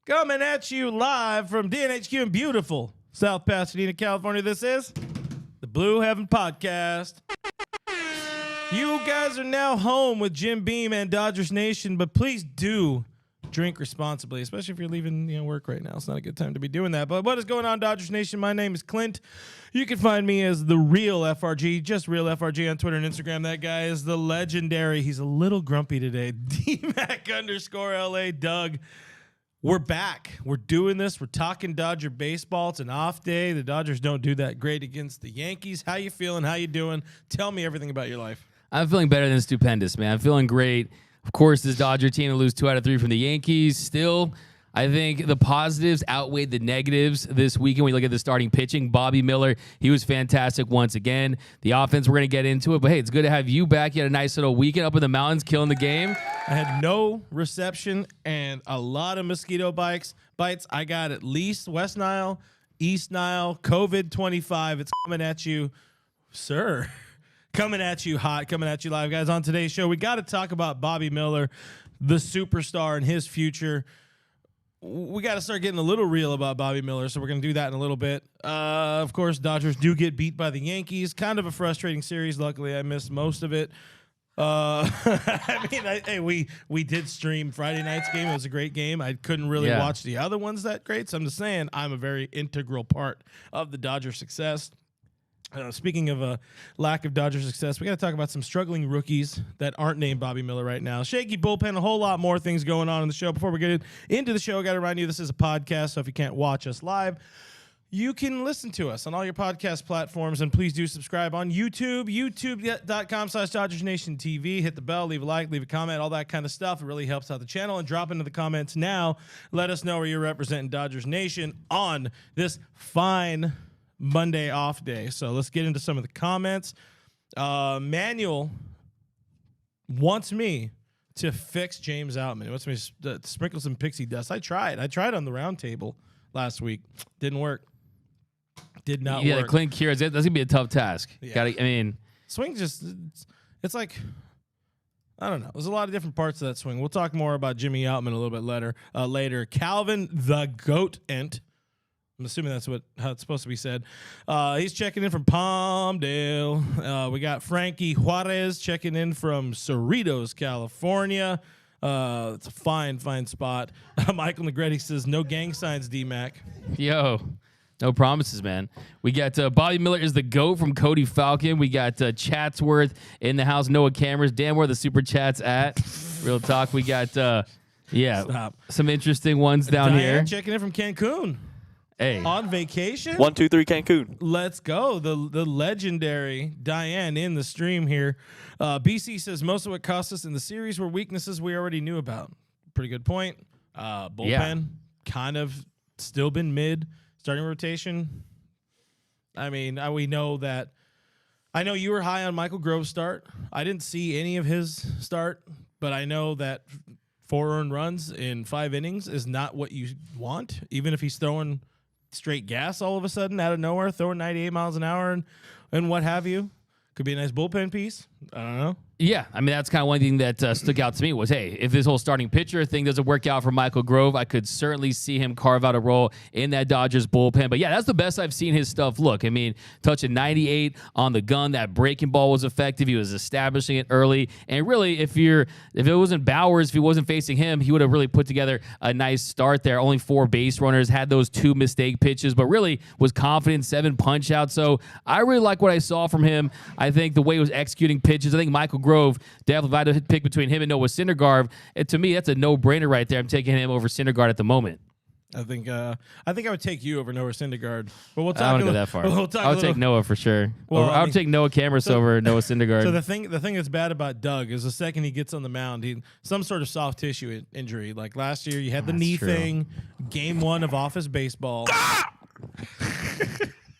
Coming at you live from DNHQ in beautiful South Pasadena, California. This is the Blue Heaven Podcast. You guys are now home with Jim Beam and Dodgers Nation, but please do drink responsibly, especially if you're leaving work right now. It's not a good time to be doing that. But what is going on, Dodgers Nation? My name is Clint. You can find me as the real FRG, just real FRG on Twitter and Instagram. That guy is the legendary. He's a little grumpy today. DMAC_LA Doug. We're back. We're doing this. We're talking Dodger baseball. It's an off day. The Dodgers don't do that great against the Yankees. How you feeling? How you doing? Tell me everything about your life. I'm feeling better than stupendous, man. I'm feeling great. Of course, this Dodger team to lose 2 out of 3 from the Yankees. Still, I think the positives outweighed the negatives this weekend when you look at the starting pitching. Bobby Miller, he was fantastic once again. The offense, we're going to get into it. But, hey, it's good to have you back. You had a nice little weekend up in the mountains, killing the game. I had no reception and a lot of mosquito bites. I got at least West Nile, East Nile, COVID-25. It's coming at you, sir. Coming at you hot, coming at you live. Guys, on today's show, we got to talk about Bobby Miller, the superstar, and his future. We got to start getting a little real about Bobby Miller, so we're going to do that in a little bit. Of course, Dodgers do get beat by the Yankees. Kind of a frustrating series. Luckily, I missed most of it. We did stream Friday night's game. It was a great game. I couldn't really watch the other ones that great, so I'm just saying I'm a very integral part of the Dodgers' success. Speaking of a lack of Dodger success, we got to talk about some struggling rookies that aren't named Bobby Miller right now. Shaky bullpen, a whole lot more things going on in the show. Before we get into the show, I got to remind you this is a podcast, so if you can't watch us live, you can listen to us on all your podcast platforms, and please do subscribe on YouTube, youtube.com/DodgersNationTV. Hit the bell, leave a like, leave a comment, all that kind of stuff. It really helps out the channel. And drop into the comments now. Let us know where you're representing Dodgers Nation on this fine Monday off day. So let's get into some of the comments. Manuel wants me to fix James Outman. He wants me to sprinkle some pixie dust. I tried on the round table last week. Didn't work. Did not work. Yeah, the clean cures. That's gonna be a tough task. Yeah. Swing it's like, I don't know. There's a lot of different parts of that swing. We'll talk more about Jimmy Outman a little bit later. Calvin the Goat Ent. I'm assuming that's how it's supposed to be said. He's checking in from Palmdale. We got Frankie Juarez checking in from Cerritos, California. It's a fine spot. Michael Negretti says, no gang signs, D-Mac. Yo, no promises, man. We got Bobby Miller is the GOAT from Cody Falcon. We got Chatsworth in the house. Noah Cameras. Damn, where the super chat's at. Real talk. We got, some interesting ones down Diane here. Checking in from Cancun. Hey. On vacation? 1, 2, 3 Cancun. Let's go. The legendary Diane in the stream here. BC says most of what cost us in the series were weaknesses we already knew about. Pretty good point. Bullpen kind of still been mid. Starting rotation. I mean, we know that. I know you were high on Michael Grove's start. I didn't see any of his start, but I know that 4 earned runs in 5 innings is not what you want, even if he's throwing straight gas all of a sudden out of nowhere, throwing 98 miles an hour and what have you. Could be a nice bullpen piece. I don't know. Yeah, I mean, that's kind of one thing that stuck out to me was, hey, if this whole starting pitcher thing doesn't work out for Michael Grove, I could certainly see him carve out a role in that Dodgers bullpen. But, yeah, that's the best I've seen his stuff look. I mean, touching 98 on the gun, that breaking ball was effective. He was establishing it early. And really, if it wasn't Bowers, if he wasn't facing him, he would have really put together a nice start there. Only 4 base runners, had those 2 mistake pitches, but really was confident, 7 punch-outs. So I really like what I saw from him. I think the way he was executing pitches, I think Michael Grove, definitely if I had to pick between him and Noah Syndergaard, to me, that's a no-brainer right there. I'm taking him over Syndergaard at the moment. I think I would take you over Noah Syndergaard. But we'll talk. I don't go that far. I would take Noah for sure. Well, I would take Noah Cameras over Noah Syndergaard. So the thing that's bad about Doug is the second he gets on the mound, he some sort of soft tissue injury. Like last year, you had the knee thing. Game 1 of Office Baseball.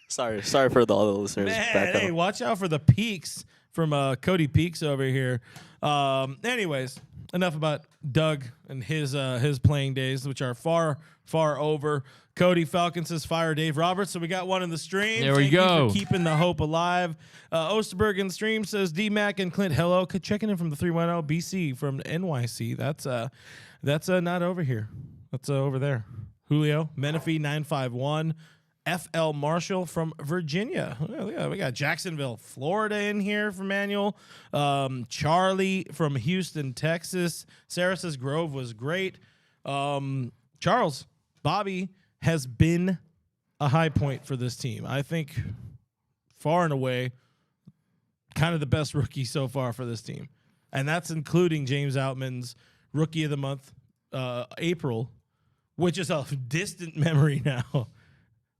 Sorry for the other listeners. Man, hey, watch out for the peaks from Cody Peaks over here. Anyways, enough about Doug and his playing days, which are far over. Cody Falcon says fire Dave Roberts. So we got one in the stream. There we go. Thank you for keeping the hope alive. Osterberg in the stream says D-Mac and Clint, hello. Checking in from the 310 BC from NYC. That's not over here. That's over there. Julio, Menifee 951. FL Marshall from Virginia. Yeah, we got Jacksonville, Florida in here for Manuel. Charlie from Houston, Texas. Sarah says Grove was great. Charles, Bobby has been a high point for this team. I think far and away kind of the best rookie so far for this team. And that's including James Outman's Rookie of the Month, April, which is a distant memory now.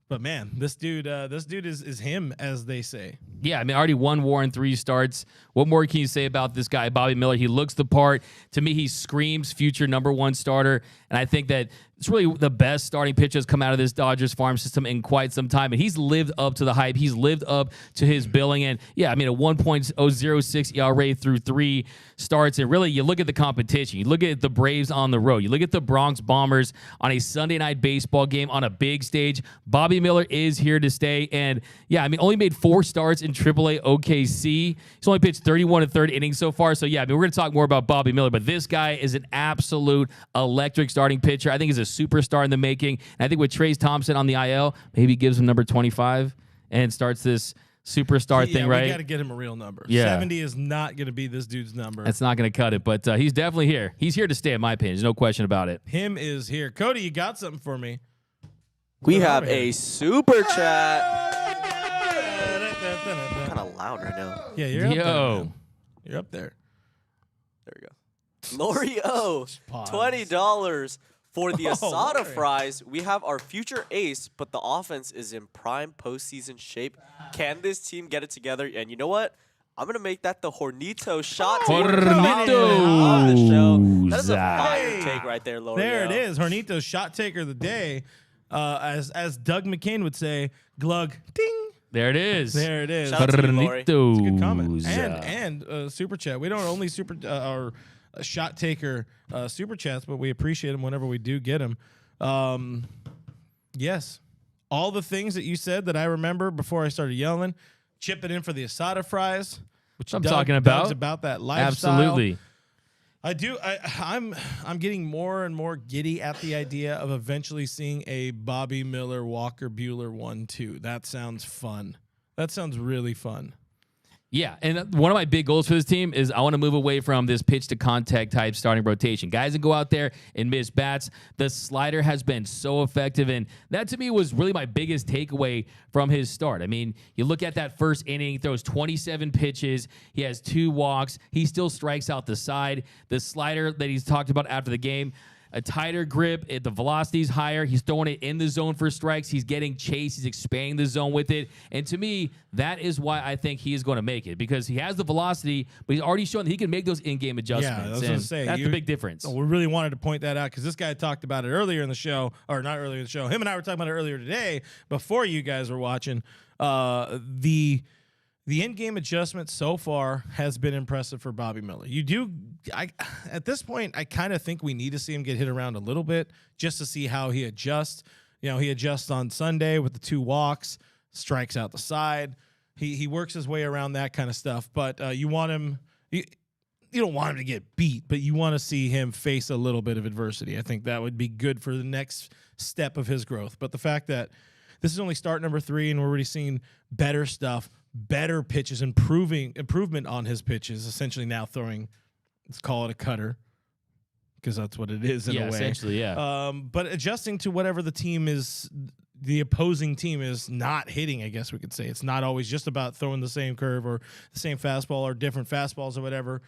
But man, this dude is him, as they say. Yeah, I mean, already 1 WAR in 3 starts. What more can you say about this guy, Bobby Miller? He looks the part. To me, he screams future #1 starter. And I think that it's really the best starting pitcher has come out of this Dodgers farm system in quite some time. And he's lived up to the hype. He's lived up to his billing. And yeah, I mean, a 1.006 ERA through 3 starts. And really, you look at the competition. You look at the Braves on the road. You look at the Bronx Bombers on a Sunday night baseball game on a big stage. Bobby Miller is here to stay. And yeah, I mean, only made 4 starts in AAA OKC. He's only pitched 31 1/3 innings so far. So yeah, I mean, we're going to talk more about Bobby Miller, but this guy is an absolute electric starting pitcher. I think he's a superstar in the making. And I think with Trayce Thompson on the IL, maybe gives him number 25 and starts this superstar thing, right? We got to get him a real number. Yeah. 70 is not going to be this dude's number. That's not going to cut it, but he's definitely here. He's here to stay, in my opinion. There's no question about it. Him is here. Cody, you got something for me? We have a super chat. Kind of loud right now. Yeah, you're up there. Man. You're up there. There we go. Lori O, Pause. $20 for the asada Lori. fries. We have our future ace, but the offense is in prime postseason shape. Can this team get it together? And you know what? I'm gonna make that the Hornito shot take of the show. That is a fire take right there, Lori. There it is. Hornito's shot taker of the day. As Doug McCain would say, glug ding. There it is. There it is. Shout out to you, Lori. It's a good comment. And super chat. We don't only super our shot taker super chats, but we appreciate them whenever we do get them. Yes, all the things that you said that I remember before I started yelling, chipping in for the asada fries, which I'm talking about. Doug's about that lifestyle. Absolutely. I do. I'm getting more and more giddy at the idea of eventually seeing a Bobby Miller, Walker Buehler 1-2. That sounds fun. That sounds really fun. Yeah, and one of my big goals for this team is I want to move away from this pitch to contact type starting rotation. Guys that go out there and miss bats. The slider has been so effective, and that to me was really my biggest takeaway from his start. I mean, you look at that first inning, he throws 27 pitches, he has 2 walks, he still strikes out the side. The slider that he's talked about after the game, a tighter grip, the velocity's higher. He's throwing it in the zone for strikes. He's getting chased. He's expanding the zone with it. And to me, that is why I think he is going to make it, because he has the velocity, but he's already shown that he can make those in-game adjustments. Yeah, I was going to say. That's the big difference. We really wanted to point that out because this guy talked about it earlier in the show, or not earlier in the show. Him and I were talking about it earlier today before you guys were watching. The in-game adjustment so far has been impressive for Bobby Miller. At this point, I kind of think we need to see him get hit around a little bit just to see how he adjusts. You know, he adjusts on Sunday with the 2 walks, strikes out the side. He works his way around that kind of stuff. But you want him. You don't want him to get beat, but you want to see him face a little bit of adversity. I think that would be good for the next step of his growth. But the fact that this is only start number 3 and we're already seeing better stuff, better pitches, improvement on his pitches, essentially now throwing, let's call it a cutter, because that's what it is in a way. Essentially, yeah. But adjusting to whatever the opposing team is not hitting, I guess we could say. It's not always just about throwing the same curve or the same fastball or different fastballs or whatever.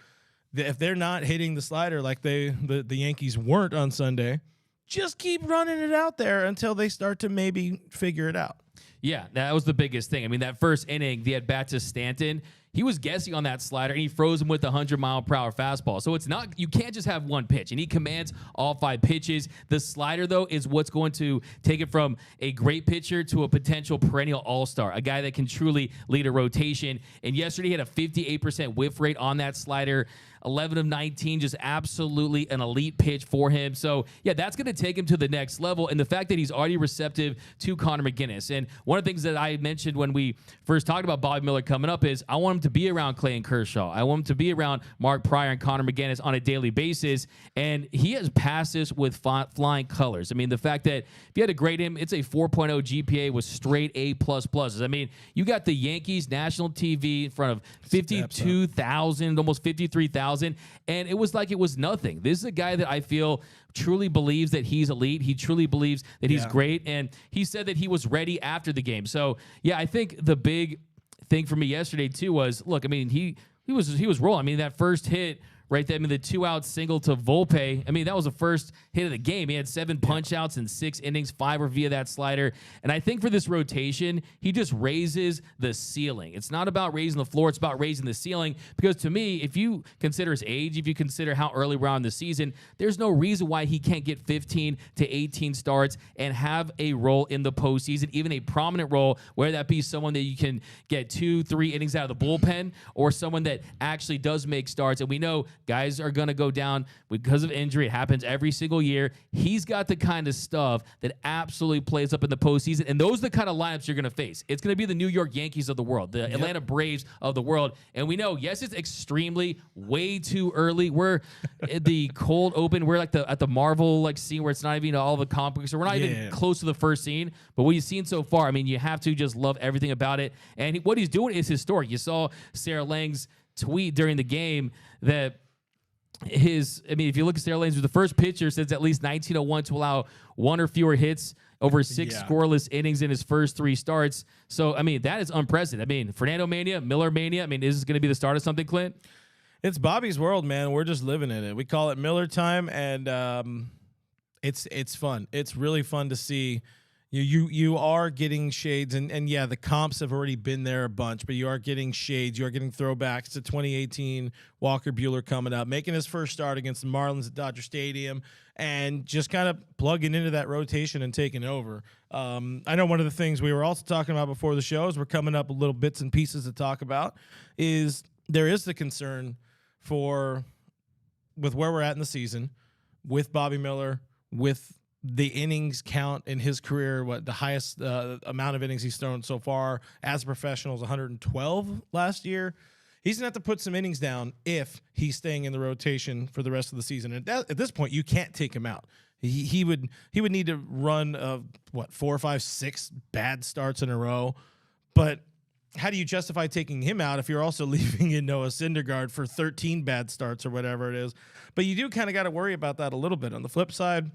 If they're not hitting the slider like the Yankees weren't on Sunday, just keep running it out there until they start to maybe figure it out. Yeah, that was the biggest thing. I mean, that first inning, the at-bat to Stanton, he was guessing on that slider, and he froze him with a 100-mile-per-hour fastball. So it's not, you can't just have one pitch, and he commands all 5 pitches. The slider, though, is what's going to take it from a great pitcher to a potential perennial all-star, a guy that can truly lead a rotation. And yesterday, he had a 58% whiff rate on that slider. 11 of 19, just absolutely an elite pitch for him. So, yeah, that's going to take him to the next level. And the fact that he's already receptive to Connor McGinnis. And one of the things that I mentioned when we first talked about Bobby Miller coming up is I want him to be around Clayton Kershaw. I want him to be around Mark Pryor and Connor McGinnis on a daily basis. And he has passes with flying colors. I mean, the fact that if you had to grade him, it's a 4.0 GPA with straight A++. I mean, you got the Yankees national TV in front of 52,000, almost 53,000, and it was like it was nothing. This is a guy that I feel truly believes that he's elite. He truly believes that he's great, and he said that he was ready after the game. So, yeah, I think the big thing for me yesterday too was, look, I mean, he was rolling. I mean, that first hit right there, I mean, the 2-out single to Volpe, I mean, that was the first hit of the game. He had 7 punch-outs in 6 innings, 5 were via that slider. And I think for this rotation, he just raises the ceiling. It's not about raising the floor, it's about raising the ceiling. Because to me, if you consider his age, if you consider how early we're on the season, there's no reason why he can't get 15 to 18 starts and have a role in the postseason, even a prominent role, whether that be someone that you can get 2-3 innings out of the bullpen or someone that actually does make starts. And we know guys are going to go down because of injury. It happens every single year. He's got the kind of stuff that absolutely plays up in the postseason, and those are the kind of lineups you're going to face. It's going to be the New York Yankees of the world, the Atlanta Braves of the world, and we know, yes, it's extremely way too early. We're at the cold open. We're like at the Marvel scene where it's not even all the comic books, or we're not even close to the first scene. But what you've seen so far, I mean, you have to just love everything about it. And what he's doing is historic. You saw Sarah Lang's tweet during the game that if you look at Sarah Lanes, who's the first pitcher since at least 1901 to allow 1 or fewer hits over 6 scoreless innings in his first 3 starts. So, I mean, that is unprecedented. I mean, Fernando Mania, Miller Mania. I mean, is this going to be the start of something, Clint? It's Bobby's world, man. We're just living in it. We call it Miller time, and it's fun. It's really fun to see. You are getting shades, and yeah, the comps have already been there a bunch, but you are getting shades. You are getting throwbacks to 2018. Walker Buehler coming up, making his first start against the Marlins at Dodger Stadium, and just kind of plugging into that rotation and taking over. I know one of the things we were also talking about before the show, as we're coming up with little bits and pieces to talk about, is there is the concern with where we're at in the season, with Bobby Miller, with the innings count in his career, the highest amount of innings he's thrown so far as a professional is 112 last year. He's going to have to put some innings down if he's staying in the rotation for the rest of the season. And at this point, you can't take him out. He would need to run 4, 5, 6 bad starts in a row. But how do you justify taking him out if you're also leaving in Noah Syndergaard for 13 bad starts or whatever it is? But you do kind of got to worry about that a little bit. On the flip side,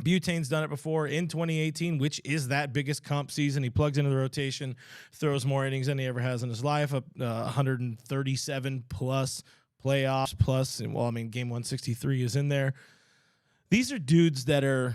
Butane's done it before in 2018, which is that biggest comp season. He plugs into the rotation, throws more innings than he ever has in his life, 137 plus playoffs plus. And, well, I mean, game 163 is in there. These are dudes that are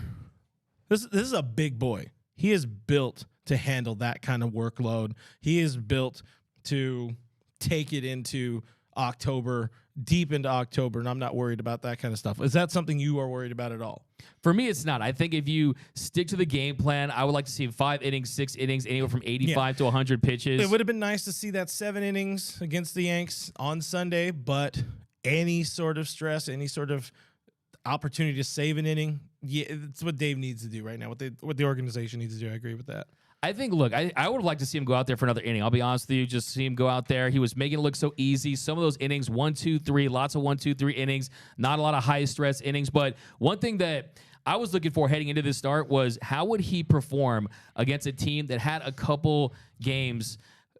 this is a big boy. He is built to handle that kind of workload. He is built to take it into October, deep into October, and I'm not worried about that kind of stuff. Is that something you are worried about at all? For me, it's not. I think if you stick to the game plan, I would like to see 5 innings, 6 innings, anywhere from 85 to 100 pitches. It would have been nice to see that 7 innings against the Yanks on Sunday, but any sort of stress, any sort of opportunity to save an inning, it's what Dave needs to do right now, what the organization needs to do. I agree with that. I think, look, I would have liked to see him go out there for another inning. I'll be honest with you, just see him go out there. He was making it look so easy. Some of those innings, 1, 2, 3, lots of 1, 2, 3 innings, not a lot of high-stress innings. But one thing that I was looking for heading into this start was how would he perform against a team that had a couple games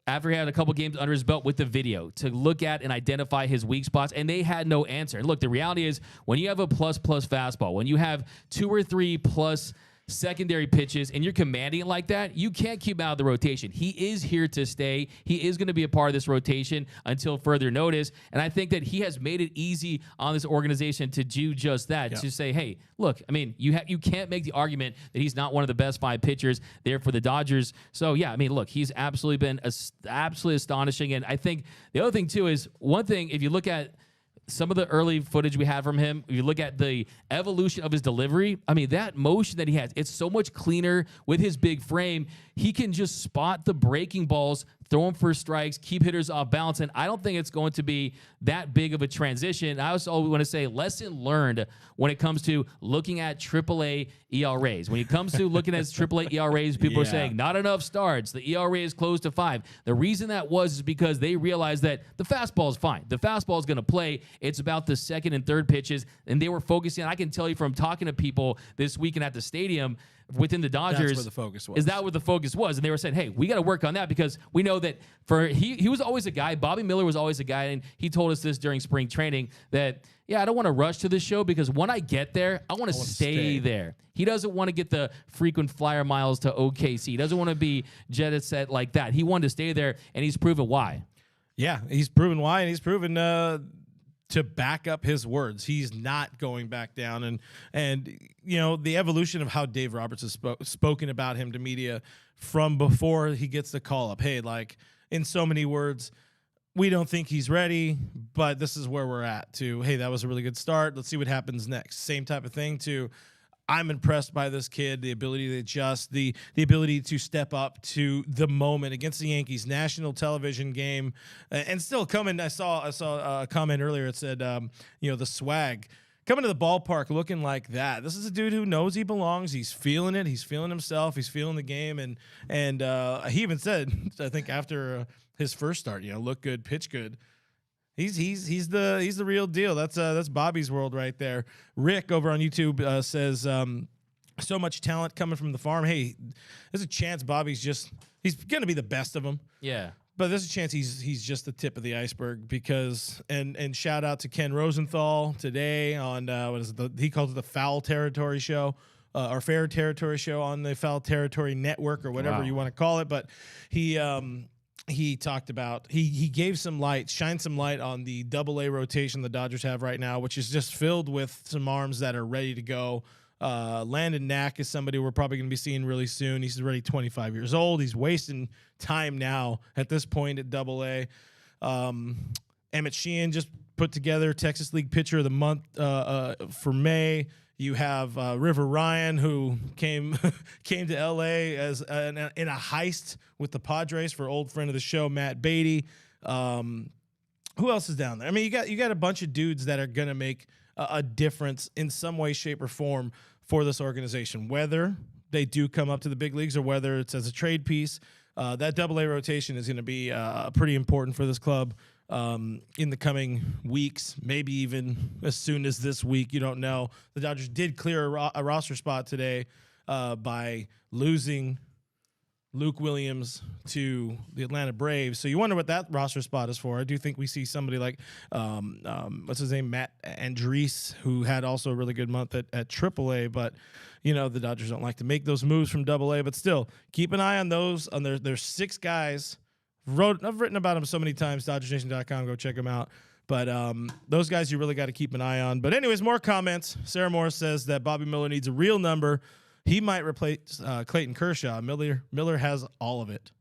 after he had a couple games under his belt with the video to look at and identify his weak spots, and they had no answer. And look, the reality is when you have a plus-plus fastball, when you have 2 or 3 plus secondary pitches and you're commanding it like that, you can't keep him out of the rotation. He is here to stay. He is going to be a part of this rotation until further notice. And I think that he has made it easy on this organization to do just that. To say, hey, look, I mean, you can't make the argument that he's not one of the best 5 pitchers there for the Dodgers. So, yeah, I mean, look, he's absolutely been absolutely astonishing. And I think the other thing, too, is one thing, if you look at some of the early footage we have from him, if you look at the evolution of his delivery, I mean, that motion that he has, it's so much cleaner with his big frame. He can just spot the breaking balls throw them for strikes, keep hitters off balance. And I don't think it's going to be that big of a transition. I also want to say lesson learned when it comes to looking at AAA ERAs. When it comes to looking at AAA ERAs, people are saying not enough starts. The ERA is close to 5. The reason that was because they realized that the fastball is fine. The fastball is going to play. It's about the second and third pitches. And they were focusing. I can tell you from talking to people this weekend at the stadium within the Dodgers, that's where the focus was. Is that what the focus was? And they were saying, hey, we got to work on that because we know that he was always a guy. Bobby Miller was always a guy, and he told us this during spring training that, I don't want to rush to this show because when I get there, I want to stay there. He doesn't want to get the frequent flyer miles to OKC. He doesn't want to be jet set like that. He wanted to stay there, and he's proven why. Yeah, he's proven why, and he's proven to back up his words. He's not going back down. And the evolution of how Dave Roberts has spoken about him to media from before he gets the call up. Hey, like, in so many words, we don't think he's ready, but this is where we're at. To, hey, that was a really good start. Let's see what happens next. Same type of thing to, I'm impressed by this kid, the ability to adjust, the ability to step up to the moment against the Yankees, national television game, and still coming. I saw a comment earlier. It said, the swag coming to the ballpark looking like that. This is a dude who knows he belongs. He's feeling it. He's feeling himself. He's feeling the game, and he even said, I think after his first start, look good, pitch good. He's the real deal. That's Bobby's world right there. Rick over on YouTube says so much talent coming from the farm. Hey, there's a chance Bobby's he's gonna be the best of them. Yeah. But there's a chance he's just the tip of the iceberg because and shout out to Ken Rosenthal today on he calls it the Foul Territory Show. Or Fair Territory Show on the Foul Territory Network or whatever you want to call it. But he talked about he gave shined some light on the AA rotation the Dodgers have right now, which is just filled with some arms that are ready to go. Landon Knack is somebody we're probably going to be seeing really soon. He's already 25 years old. He's wasting time now at this point at AA. Emmett Sheehan just put together Texas League Pitcher of the Month for May. You have River Ryan, who came to L.A. as in a heist with the Padres for old friend of the show, Matt Beatty. Who else is down there? I mean, you got a bunch of dudes that are going to make a difference in some way, shape, or form for this organization, whether they do come up to the big leagues or whether it's as a trade piece. That AA rotation is going to be pretty important for this club. In the coming weeks, maybe even as soon as this week. You don't know. The Dodgers did clear a roster spot today by losing Luke Williams to the Atlanta Braves. So you wonder what that roster spot is for. I do think we see somebody like, what's his name, Matt Andriese, who had also a really good month at AAA. But, the Dodgers don't like to make those moves from AA. But still, keep an eye on those. There's 6 guys. I've written about them so many times, DodgersNation.com. Go check them out. But those guys you really got to keep an eye on. But anyways, more comments. Sarah Morris says that Bobby Miller needs a real number. He might replace Clayton Kershaw. Miller has all of it.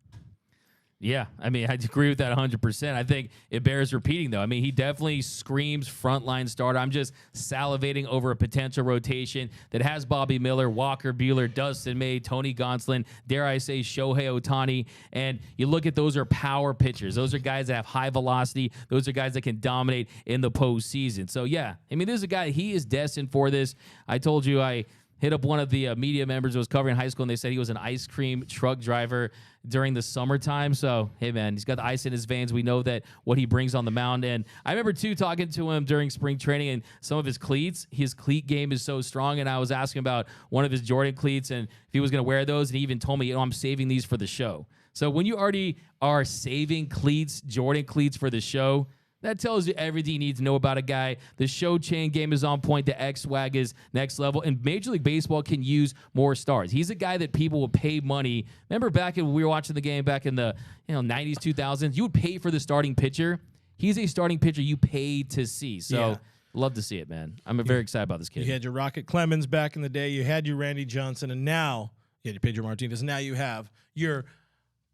Yeah, I mean, I agree with that 100%. I think it bears repeating, though. I mean, he definitely screams frontline starter. I'm just salivating over a potential rotation that has Bobby Miller, Walker Buehler, Dustin May, Tony Gonsolin, dare I say Shohei Ohtani. And you look at those are power pitchers. Those are guys that have high velocity. Those are guys that can dominate in the postseason. So, yeah, I mean, this is a guy, he is destined for this. I told you I hit up one of the media members who was covering high school, and they said he was an ice cream truck driver during the summertime. So, hey, man, he's got the ice in his veins. We know that what he brings on the mound. And I remember, too, talking to him during spring training and some of his cleats. His cleat game is so strong. And I was asking about one of his Jordan cleats and if he was going to wear those. And he even told me, I'm saving these for the show. So when you already are saving cleats, Jordan cleats for the show, that tells you everything you need to know about a guy. The show chain game is on point. The X-Swag is next level. And Major League Baseball can use more stars. He's a guy that people will pay money. Remember back when we were watching the game back in the 90s, 2000s? You would pay for the starting pitcher. He's a starting pitcher you pay to see. So love to see it, man. I'm very excited about this kid. You had your Rocket Clemens back in the day. You had your Randy Johnson. And now you had your Pedro Martinez. Now you have your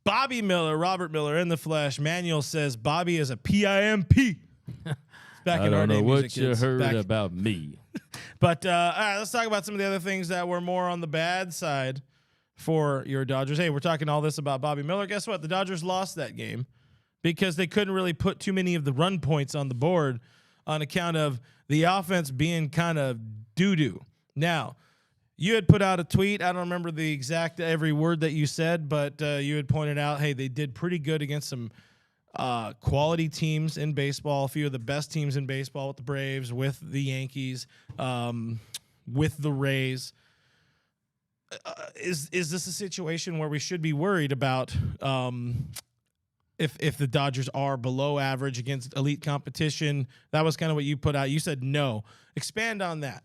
Bobby Miller, Robert Miller in the flesh. Manuel says Bobby is a PIMP. Back I in don't our know day what music you kids. heard about me. But all right, let's talk about some of the other things that were more on the bad side for your Dodgers. Hey, we're talking all this about Bobby Miller. Guess what? The Dodgers lost that game because they couldn't really put too many of the run points on the board on account of the offense being kind of doo-doo. Now, you had put out a tweet. I don't remember the exact every word that you said, but you had pointed out, hey, they did pretty good against some quality teams in baseball, a few of the best teams in baseball with the Braves, with the Yankees, with the Rays. Is this a situation where we should be worried about if the Dodgers are below average against elite competition? That was kind of what you put out. You said no. Expand on that.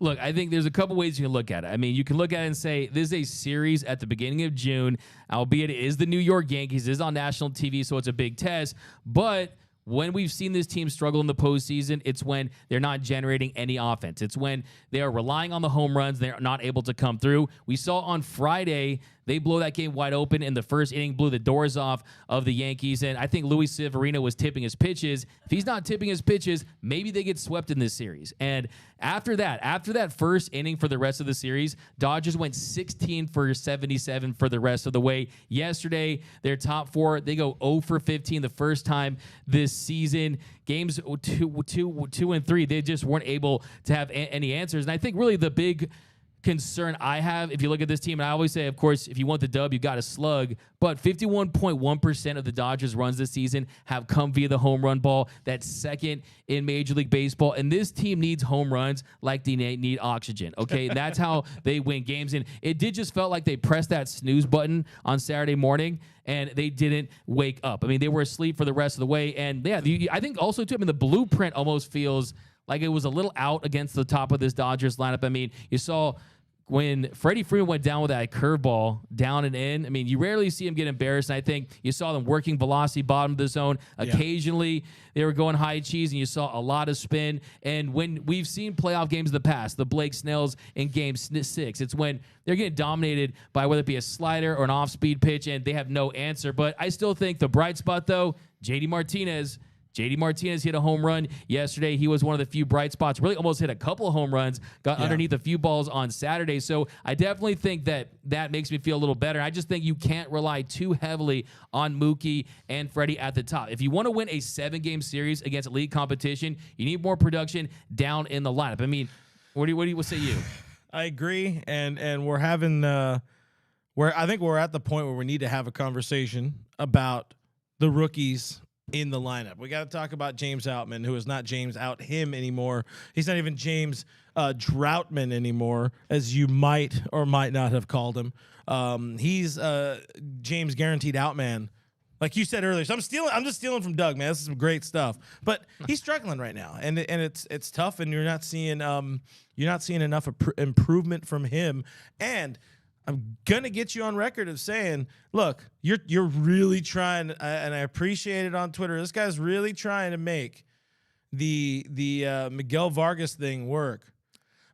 Look, I think there's a couple ways you can look at it. I mean, you can look at it and say this is a series at the beginning of June, albeit it is the New York Yankees. It is on national TV, so it's a big test. But when we've seen this team struggle in the postseason, it's when they're not generating any offense. It's when they are relying on the home runs. They're not able to come through. We saw on Friday, they blow that game wide open in the first inning, blew the doors off of the Yankees. And I think Luis Severino was tipping his pitches. If he's not tipping his pitches, maybe they get swept in this series. And after that first inning for the rest of the series, Dodgers went 16 for 77 for the rest of the way. Yesterday, their top four, they go 0 for 15 the first time this season. Games 2 and 3, they just weren't able to have any answers. And I think really the big concern I have, if you look at this team, and I always say, of course, if you want the dub, you got to slug, but 51.1% of the Dodgers runs this season have come via the home run ball. That's second in Major League Baseball, and this team needs home runs like they need oxygen, okay? And that's how they win games, and it did just felt like they pressed that snooze button on Saturday morning, and they didn't wake up. I mean, they were asleep for the rest of the way, and yeah, I think also, too, I mean, the blueprint almost feels like it was a little out against the top of this Dodgers lineup. I mean, you saw when Freddie Freeman went down with that curveball down and in, I mean, you rarely see him get embarrassed. And I think you saw them working velocity bottom of the zone. Occasionally, they were going high cheese, and you saw a lot of spin. And when we've seen playoff games in the past, the Blake Snells in Game 6, it's when they're getting dominated by whether it be a slider or an off-speed pitch, and they have no answer. But I still think the bright spot, though, JD Martinez hit a home run yesterday. He was one of the few bright spots, really almost hit a couple of home runs, got underneath a few balls on Saturday. So I definitely think that makes me feel a little better. I just think you can't rely too heavily on Mookie and Freddie at the top. If you want to win a 7-game series against elite competition, you need more production down in the lineup. I mean, what say you? I agree, and we're having I think we're at the point where we need to have a conversation about the rookies in the lineup. We got to talk about James Outman, who is not James Out him anymore. He's not even James Droutman anymore, as you might or might not have called him. He's James Guaranteed Outman, like you said earlier. So I'm just stealing from Doug, man. This is some great stuff. But he's struggling right now, and it's tough, and you're not seeing enough improvement from him. And I'm gonna get you on record of saying, look, you're really trying, and I appreciate it on Twitter. This guy's really trying to make the Miguel Vargas thing work.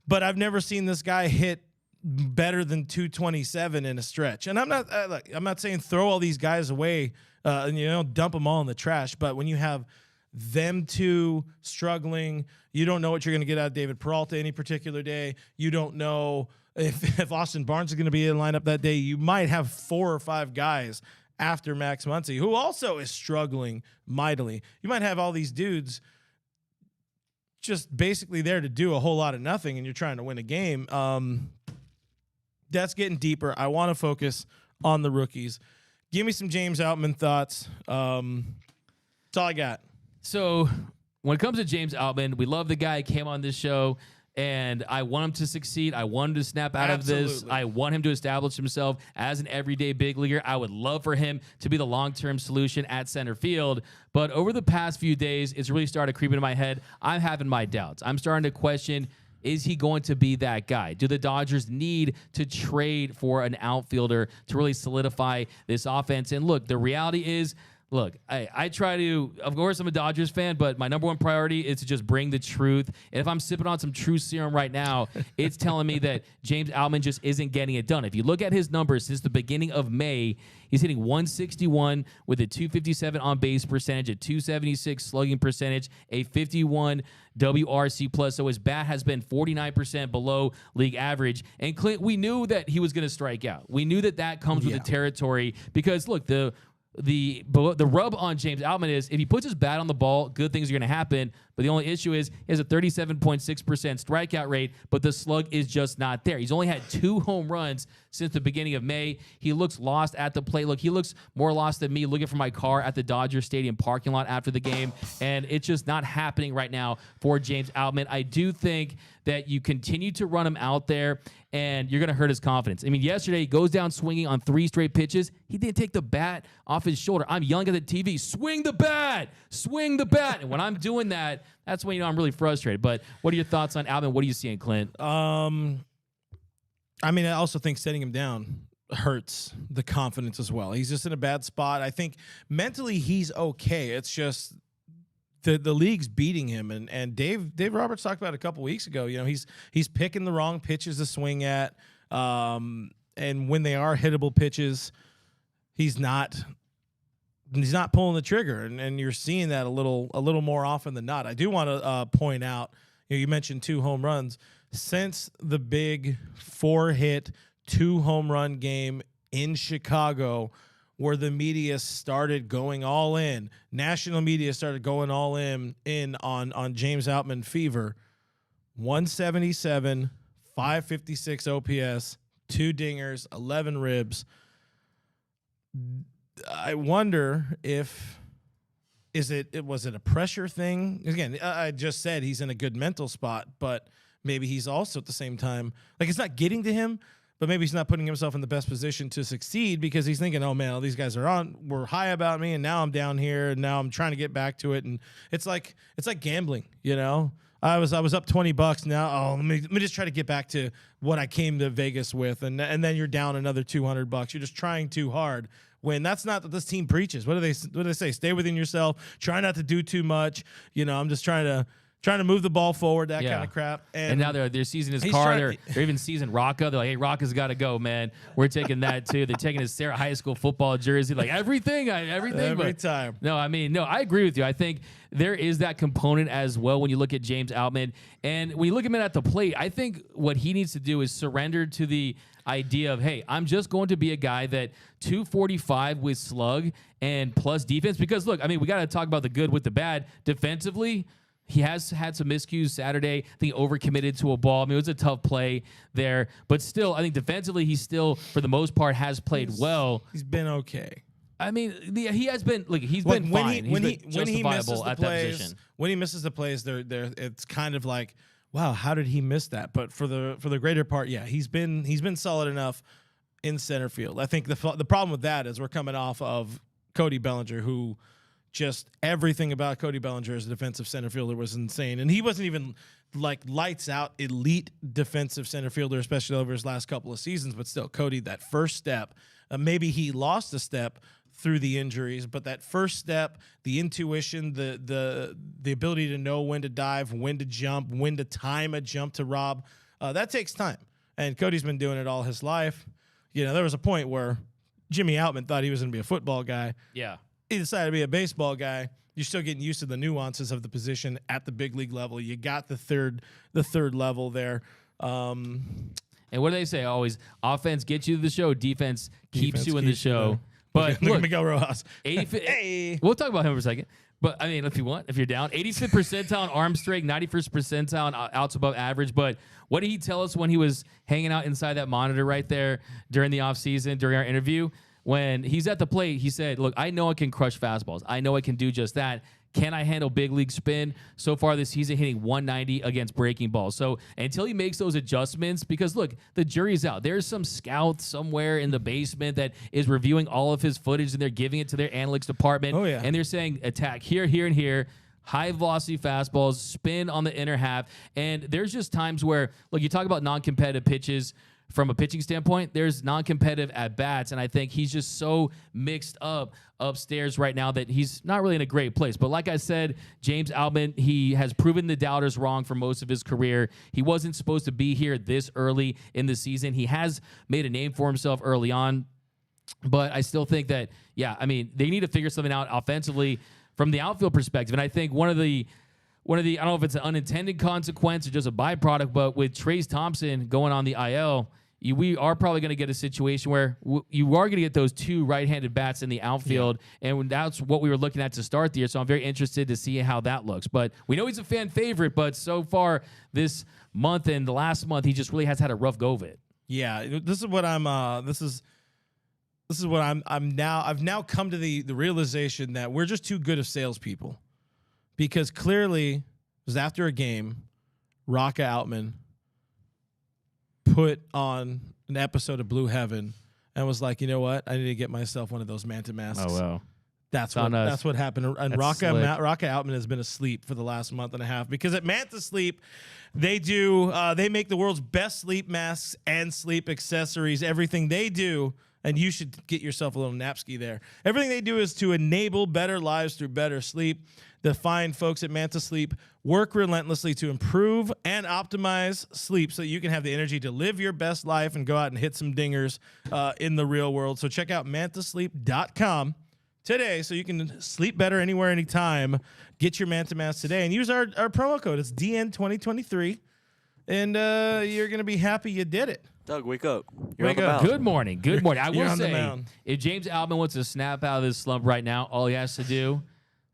But I've never seen this guy hit better than 227 in a stretch. And I'm not saying throw all these guys away, and dump them all in the trash. But when you have them two struggling, you don't know what you're gonna get out of David Peralta any particular day. You don't know if Austin Barnes is going to be in lineup that day. You might have 4 or 5 guys after Max Muncy, who also is struggling mightily. You might have all these dudes just basically there to do a whole lot of nothing, and you're trying to win a game. That's getting deeper. I want to focus on the rookies. Give me some James Outman thoughts. That's all I got. So when it comes to James Outman, we love the guy. He came on this show, and I want him to succeed. I want him to snap out of this. I want him to establish himself as an everyday big leaguer. I would love for him to be the long-term solution at center field. But over the past few days, it's really started creeping in my head. I'm having my doubts. I'm starting to question, is he going to be that guy? Do the Dodgers need to trade for an outfielder to really solidify this offense? And look, the reality is, Look, I try to, of course, I'm a Dodgers fan, but my number one priority is to just bring the truth. And if I'm sipping on some true serum right now, it's telling me that James Outman just isn't getting it done. If you look at his numbers since the beginning of May, he's hitting 161 with a 257 on base percentage, a 276 slugging percentage, a 51 WRC plus. So his bat has been 49% below league average. And Clint, we knew that he was going to strike out. We knew that comes with the territory because look, the rub on James Outman is if he puts his bat on the ball, good things are going to happen. But the only issue is he has a 37.6% strikeout rate, but the slug is just not there. He's only had 2 home runs since the beginning of May. He looks lost at the plate. Look, he looks more lost than me looking for my car at the Dodger Stadium parking lot after the game. And it's just not happening right now for James Outman. I do think that you continue to run him out there and you're going to hurt his confidence. I mean, yesterday he goes down swinging on 3 straight pitches. He didn't take the bat off his shoulder. I'm yelling at the TV, swing the bat, swing the bat. And when I'm doing that, that's when I'm really frustrated. But what are your thoughts on Outman? What are you seeing, Clint? I mean, I also think setting him down hurts the confidence as well. He's just in a bad spot. I think mentally he's okay. It's just the league's beating him. And Dave Roberts talked about it a couple weeks ago. You know, he's picking the wrong pitches to swing at. And when they are hittable pitches, he's not pulling the trigger. And you're seeing that a little more often than not. I do want to point out, you mentioned 2 home runs. Since the big 4-hit, 2 home run game in Chicago, where the media started going all in, national media started going all in on James Outman fever, 177, 556 OPS, 2 dingers, 11 ribs. I wonder was it a pressure thing? Again, I just said he's in a good mental spot, but maybe he's also at the same time, like it's not getting to him, but maybe he's not putting himself in the best position to succeed because he's thinking, oh man, all these guys were high about me, and now I'm down here, and now I'm trying to get back to it. And it's like gambling, you know? I was up $20 now. Oh, let me just try to get back to what I came to Vegas with, and then you're down another $200. You're just trying too hard. When that's not what this team preaches. What do they say? Stay within yourself. Try not to do too much. You know, I'm just trying to move the ball forward, that kind of crap. And now they're seizing his car. They're even seizing Rocca. They're like, hey, Rocca's got to go, man. We're taking that too. They're taking his Sarah High School football jersey. Like every time. No, I mean, no, I agree with you. I think there is that component as well when you look at James Outman. And when you look at him at the plate, I think what he needs to do is surrender to the idea of, hey, I'm just going to be a guy that 245 with slug and plus defense. Because look, I mean, we got to talk about the good with the bad. Defensively, he has had some miscues Saturday. I think he overcommitted to a ball. I mean, it was a tough play there. But still, I think defensively, he still, for the most part, has played well. He's been okay. I mean, he has been. Look, he's been fine. When he misses the plays, when he misses the plays, it's kind of like, wow, how did he miss that? But for the greater part, yeah, he's been solid enough in center field. I think the problem with that is we're coming off of Cody Bellinger, who just everything about Cody Bellinger as a defensive center fielder was insane, and he wasn't even like lights out elite defensive center fielder, especially over his last couple of seasons. But still, Cody, that first step, maybe he lost a step through the injuries, but that first step, the intuition, the ability to know when to dive, when to jump, when to time a jump to rob, that takes time. And Cody's been doing it all his life. You know, there was a point where Jimmy Outman thought he was going to be a football guy. Yeah. He decided to be a baseball guy. You're still getting used to the nuances of the position at the big league level. You got the third level there. And what do they say always? Offense gets you to the show. Defense keeps you in the show. But look at Miguel Rojas. We'll talk about him for a second. But, I mean, if you're down. 85th percentile on arm strength, 91st percentile on outs above average. But what did he tell us when he was hanging out inside that monitor right there during the offseason, during our interview? When he's at the plate, he said, look, I know I can crush fastballs. I know I can do just that. Can I handle big league spin? So far this season, hitting 190 against breaking balls. So until he makes those adjustments, because look, the jury's out. There's some scout somewhere in the basement that is reviewing all of his footage, and they're giving it to their analytics department. Oh, yeah. And they're saying attack here, here, and here. High velocity fastballs, spin on the inner half. And there's just times where, look, you talk about non-competitive pitches. from a pitching standpoint, there's non-competitive at-bats, and I think he's just so mixed up upstairs right now that he's not really in a great place. But like I said, James Outman, he has proven the doubters wrong for most of his career. He wasn't supposed to be here this early in the season. He has made a name for himself early on, but I still think that, yeah, I mean, they need to figure something out offensively from the outfield perspective. And I think one of the I don't know if it's an unintended consequence or just a byproduct, but with Trayce Thompson going on the IL, we are probably going to get a situation where you are going to get those two right-handed bats in the outfield, and that's what we were looking at to start the year. So I'm very interested to see how that looks. But we know he's a fan favorite, but so far this month and the last month, he just really has had a rough go of it. Yeah, this is what I'm. This is what I'm now. I've now come to the realization that we're just too good of salespeople, because clearly it was after a game, Raka Outman put on an episode of Blue Heaven and was like, you know what? I need to get myself one of those Manta masks. Oh, wow. That's what happened. And Raka Outman has been asleep for the last month and a half, because at Manta Sleep, they make the world's best sleep masks and sleep accessories. Everything they do, and you should get yourself a little napski there. Everything they do is to enable better lives through better sleep. The fine folks at Manta Sleep work relentlessly to improve and optimize sleep so that you can have the energy to live your best life and go out and hit some dingers in the real world. So check out mantasleep.com today so you can sleep better anywhere, anytime. Get your Manta mask today and use our promo code. It's DN2023, and you're going to be happy you did it. Doug, wake up. Wake up. Good morning. Good morning. I will on the say, mound. if James Outman wants to snap out of this slump right now, all he has to do,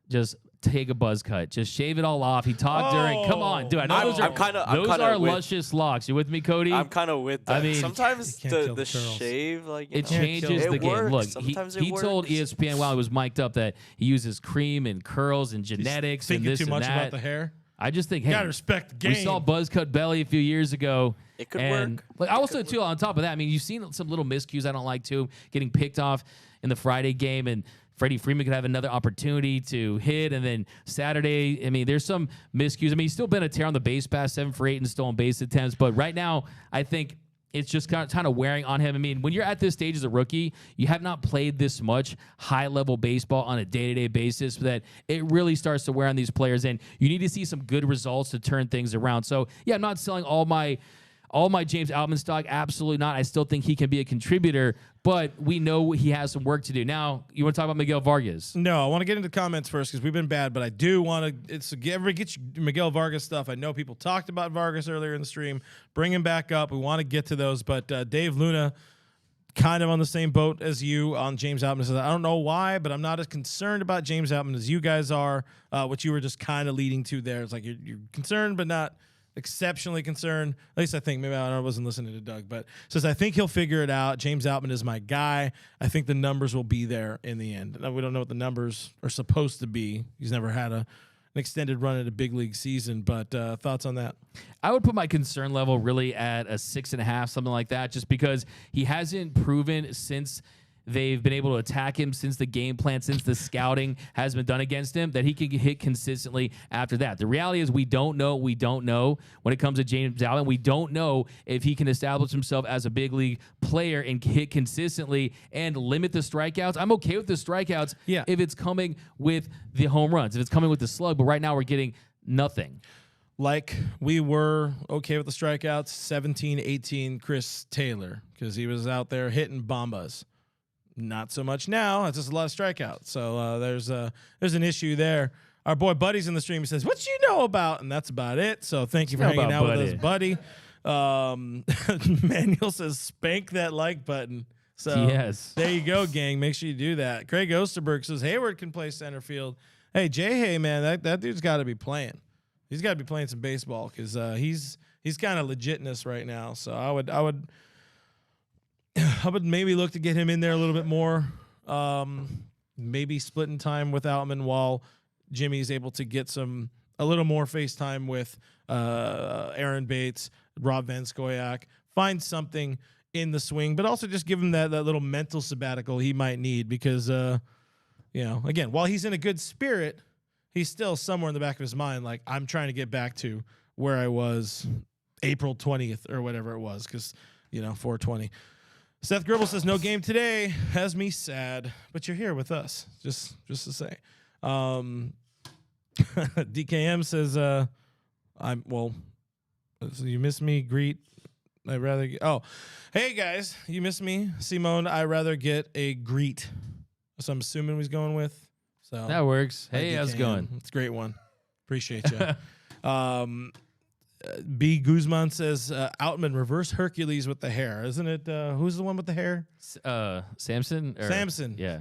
just take a buzz cut. Just shave it all off. He talked during. Come on, dude. I know those are luscious locks. You with me, Cody? I'm kind of with that. I mean, sometimes you can't kill the the curls. shave, like, it changes the game. works. Look, Sometimes he it told works. ESPN while he was mic'd up that he uses cream and curls and genetics and Thinking this too and much that. about the hair. I just think, You hey, gotta respect the game. we saw buzz cut belly a few years ago. It could and, work. Like, I also, too, on top of that, I mean, you've seen some little miscues I don't like, too, getting picked off in the Friday game, and Freddie Freeman could have another opportunity to hit, and then Saturday, I mean, there's some miscues. I mean, he's still been a tear on the base pass, 7 for 8 in stolen base attempts, but right now, I think it's just kind of wearing on him. I mean, when you're at this stage as a rookie, you have not played this much high-level baseball on a day-to-day basis, that it really starts to wear on these players, and you need to see some good results to turn things around. So, yeah, I'm not selling all my James Outman stock. Absolutely not. I still think he can be a contributor, but we know he has some work to do. Now, you want to talk about Miguel Vargas? No, I want to get into comments first because we've been bad, but I do want to. Everybody get your Miguel Vargas stuff. I know people talked about Vargas earlier in the stream. Bring him back up. We want to get to those, but Dave Luna, kind of on the same boat as you on James Outman. Says, I don't know why, but I'm not as concerned about James Outman as you guys are. What you were just kind of leading to there. It's like you're concerned, but not exceptionally concerned. At least I think. Maybe I wasn't listening to Doug, but says I think he'll figure it out. James Outman is my guy. I think the numbers will be there in the end. Now, we don't know what the numbers are supposed to be. He's never had an extended run at a big league season, but thoughts on that? I would put my concern level really at a 6.5, something like that, just because he hasn't proven since they've been able to attack him, since the game plan, since the scouting has been done against him, that he can hit consistently after that. The reality is we don't know when it comes to James Allen. We don't know if he can establish himself as a big league player and hit consistently and limit the strikeouts. I'm okay with the strikeouts if it's coming with the home runs, if it's coming with the slug, but right now we're getting nothing. Like we were okay with the strikeouts, 17, 18, Chris Taylor, because he was out there hitting bombas. Not so much now. It's just a lot of strikeouts. So there's an issue there. Our boy Buddy's in the stream. He says, "What you know about?" And that's about it. So thank you for hanging out with us, Buddy. Manuel says, "Spank that like button." So yes, there you go, gang. Make sure you do that. Craig Osterberg says Hayward can play center field. Hey, Hey, man, that dude's got to be playing. He's got to be playing some baseball because he's kind of legitness right now. So I would maybe look to get him in there a little bit more. Maybe splitting time with Outman while Jimmy's able to get a little more FaceTime with Aaron Bates, Rob Van Scoyac. Find something in the swing, but also just give him that little mental sabbatical he might need because, again, while he's in a good spirit, he's still somewhere in the back of his mind like, I'm trying to get back to where I was April 20th or whatever it was because – 420. Seth Gribble says no game today. Has me sad, but you're here with us. Just to say. DKM says so you miss me. Greet. I'd rather get, hey guys, you miss me. Simone, I'd rather get a greet. So I'm assuming he's going with. So that works. Hey, how's it going? It's a great one. Appreciate you. B. Guzman says Outman reverse Hercules with the hair. Isn't it? Who's the one with the hair? Samson? Samson. Yeah.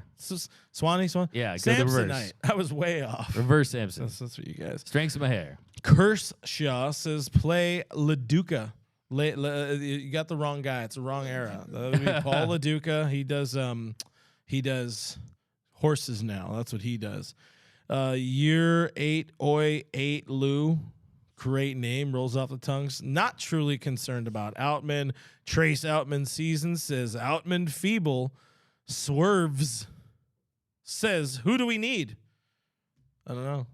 Swan? Yeah, go the reverse. Samsonite. I was way off. Reverse Samson. That's what you guys. Strengths of my hair. Kershaw says play LaDuca. You got the wrong guy. It's the wrong era. That would be Paul LaDuca. He does horses now. That's what he does. Year 8 Oi 8 Lou. Great name, rolls off the tongues. Not truly concerned about Outman. Trace Outman season says Outman feeble. Swerves says, who do we need? I don't know.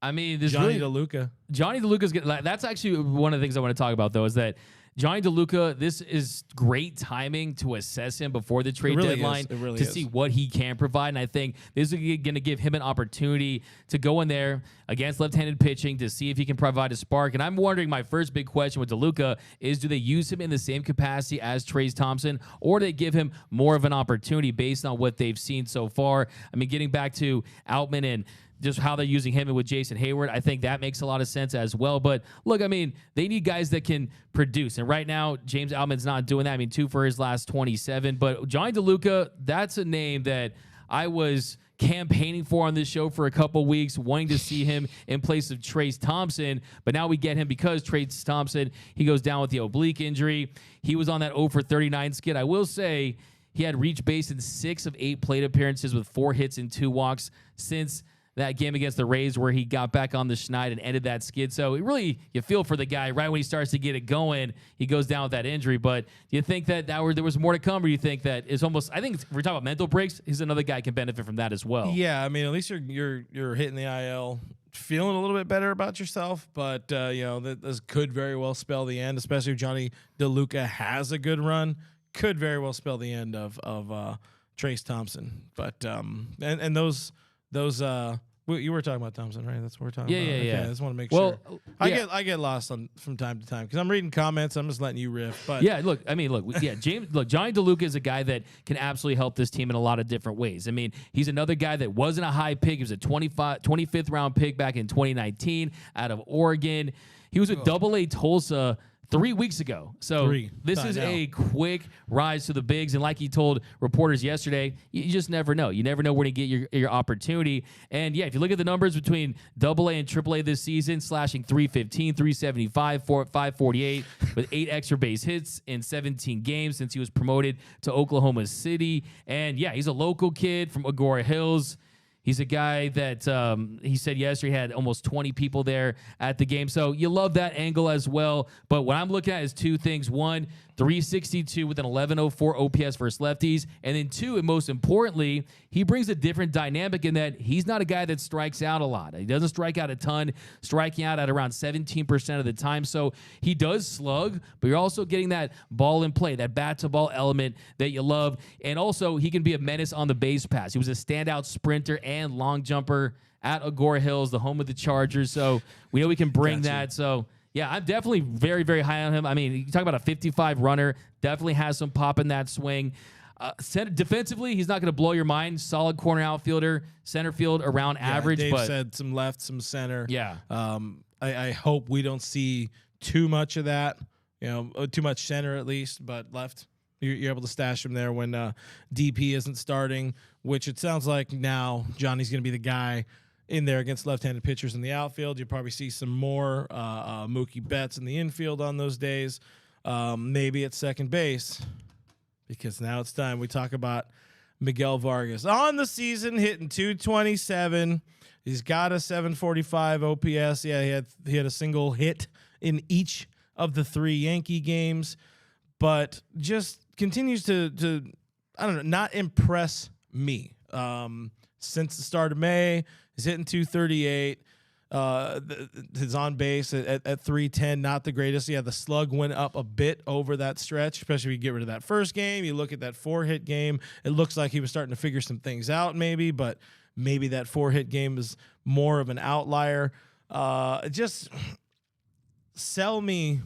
I mean, this Johnny really, DeLuca. Johnny DeLuca's that's actually one of the things I want to talk about, though, is that Johnny DeLuca, this is great timing to assess him before the trade deadline to see what he can provide. And I think this is going to give him an opportunity to go in there against left-handed pitching to see if he can provide a spark. And I'm wondering, my first big question with DeLuca is, do they use him in the same capacity as Trayce Thompson, or do they give him more of an opportunity based on what they've seen so far? I mean, getting back to Outman and just how they're using him with Jason Hayward, I think that makes a lot of sense as well. But look, I mean, they need guys that can produce. And right now, James Outman's not doing that. I mean, 2 for his last 27. But Johnny DeLuca, that's a name that I was campaigning for on this show for a couple weeks, wanting to see him in place of Trayce Thompson. But now we get him because Trayce Thompson, he goes down with the oblique injury. He was on that 0 for 39 skid. I will say he had reached base in 6 of 8 plate appearances with 4 hits and 2 walks since that game against the Rays where he got back on the schneid and ended that skid. So really, you feel for the guy right when he starts to get it going, he goes down with that injury. But do you think that there was more to come, or you think that it's almost, I think if we're talking about mental breaks, he's another guy can benefit from that as well. Yeah, I mean, at least you're hitting the IL, feeling a little bit better about yourself, but this could very well spell the end, especially if Johnny DeLuca has a good run, could very well spell the end of Trayce Thompson. But and those you were talking about Thompson, right? That's what we're talking about. Yeah. Okay, I just want to make sure. I get lost from time to time because I'm reading comments. I'm just letting you riff. But yeah, look, Johnny DeLuca is a guy that can absolutely help this team in a lot of different ways. I mean, he's another guy that wasn't a high pick. He was a 25th round pick back in 2019 out of Oregon. He was with AA Tulsa 3 weeks ago. So this is a quick rise to the bigs. And like he told reporters yesterday, you just never know. You never know where to get your opportunity. And yeah, if you look at the numbers between AA and AAA this season, slashing 315, 375, 548 with 8 extra base hits in 17 games since he was promoted to Oklahoma City. And yeah, he's a local kid from Agora Hills. He's a guy that he said yesterday had almost 20 people there at the game. So you love that angle as well. But what I'm looking at is 2 things. 1, 362 with an 1104 OPS versus lefties. And then 2, and most importantly, he brings a different dynamic in that he's not a guy that strikes out a lot. He doesn't strike out a ton, striking out at around 17% of the time. So he does slug, but you're also getting that ball in play, that bat-to-ball element that you love. And also, he can be a menace on the base pass. He was a standout sprinter and long jumper at Agora Hills, the home of the Chargers. So we know we can bring that. So yeah, I'm definitely very, very high on him. I mean, you talk about a 55 runner, definitely has some pop in that swing. Defensively, he's not going to blow your mind. Solid corner outfielder, center field around average. Dave but said some left, some center. Yeah. I hope we don't see too much of that, too much center at least, but left. You're able to stash him there when DP isn't starting, which it sounds like now Johnny's going to be the guy in there against left-handed pitchers in the outfield. You'll probably see some more Mookie Betts in the infield on those days, maybe at second base, because now it's time we talk about Miguel Vargas. On the season, hitting 227. He's got a 745 OPS. Yeah, he had a single hit in each of the 3 Yankee games, but just continues to I don't know, not impress me. Since the start of May, he's hitting 238. His on base at 310, not the greatest. Yeah, the slug went up a bit over that stretch, especially if you get rid of that first game. You look at that 4-hit game, it looks like he was starting to figure some things out maybe, but maybe that 4-hit game is more of an outlier. Just sell me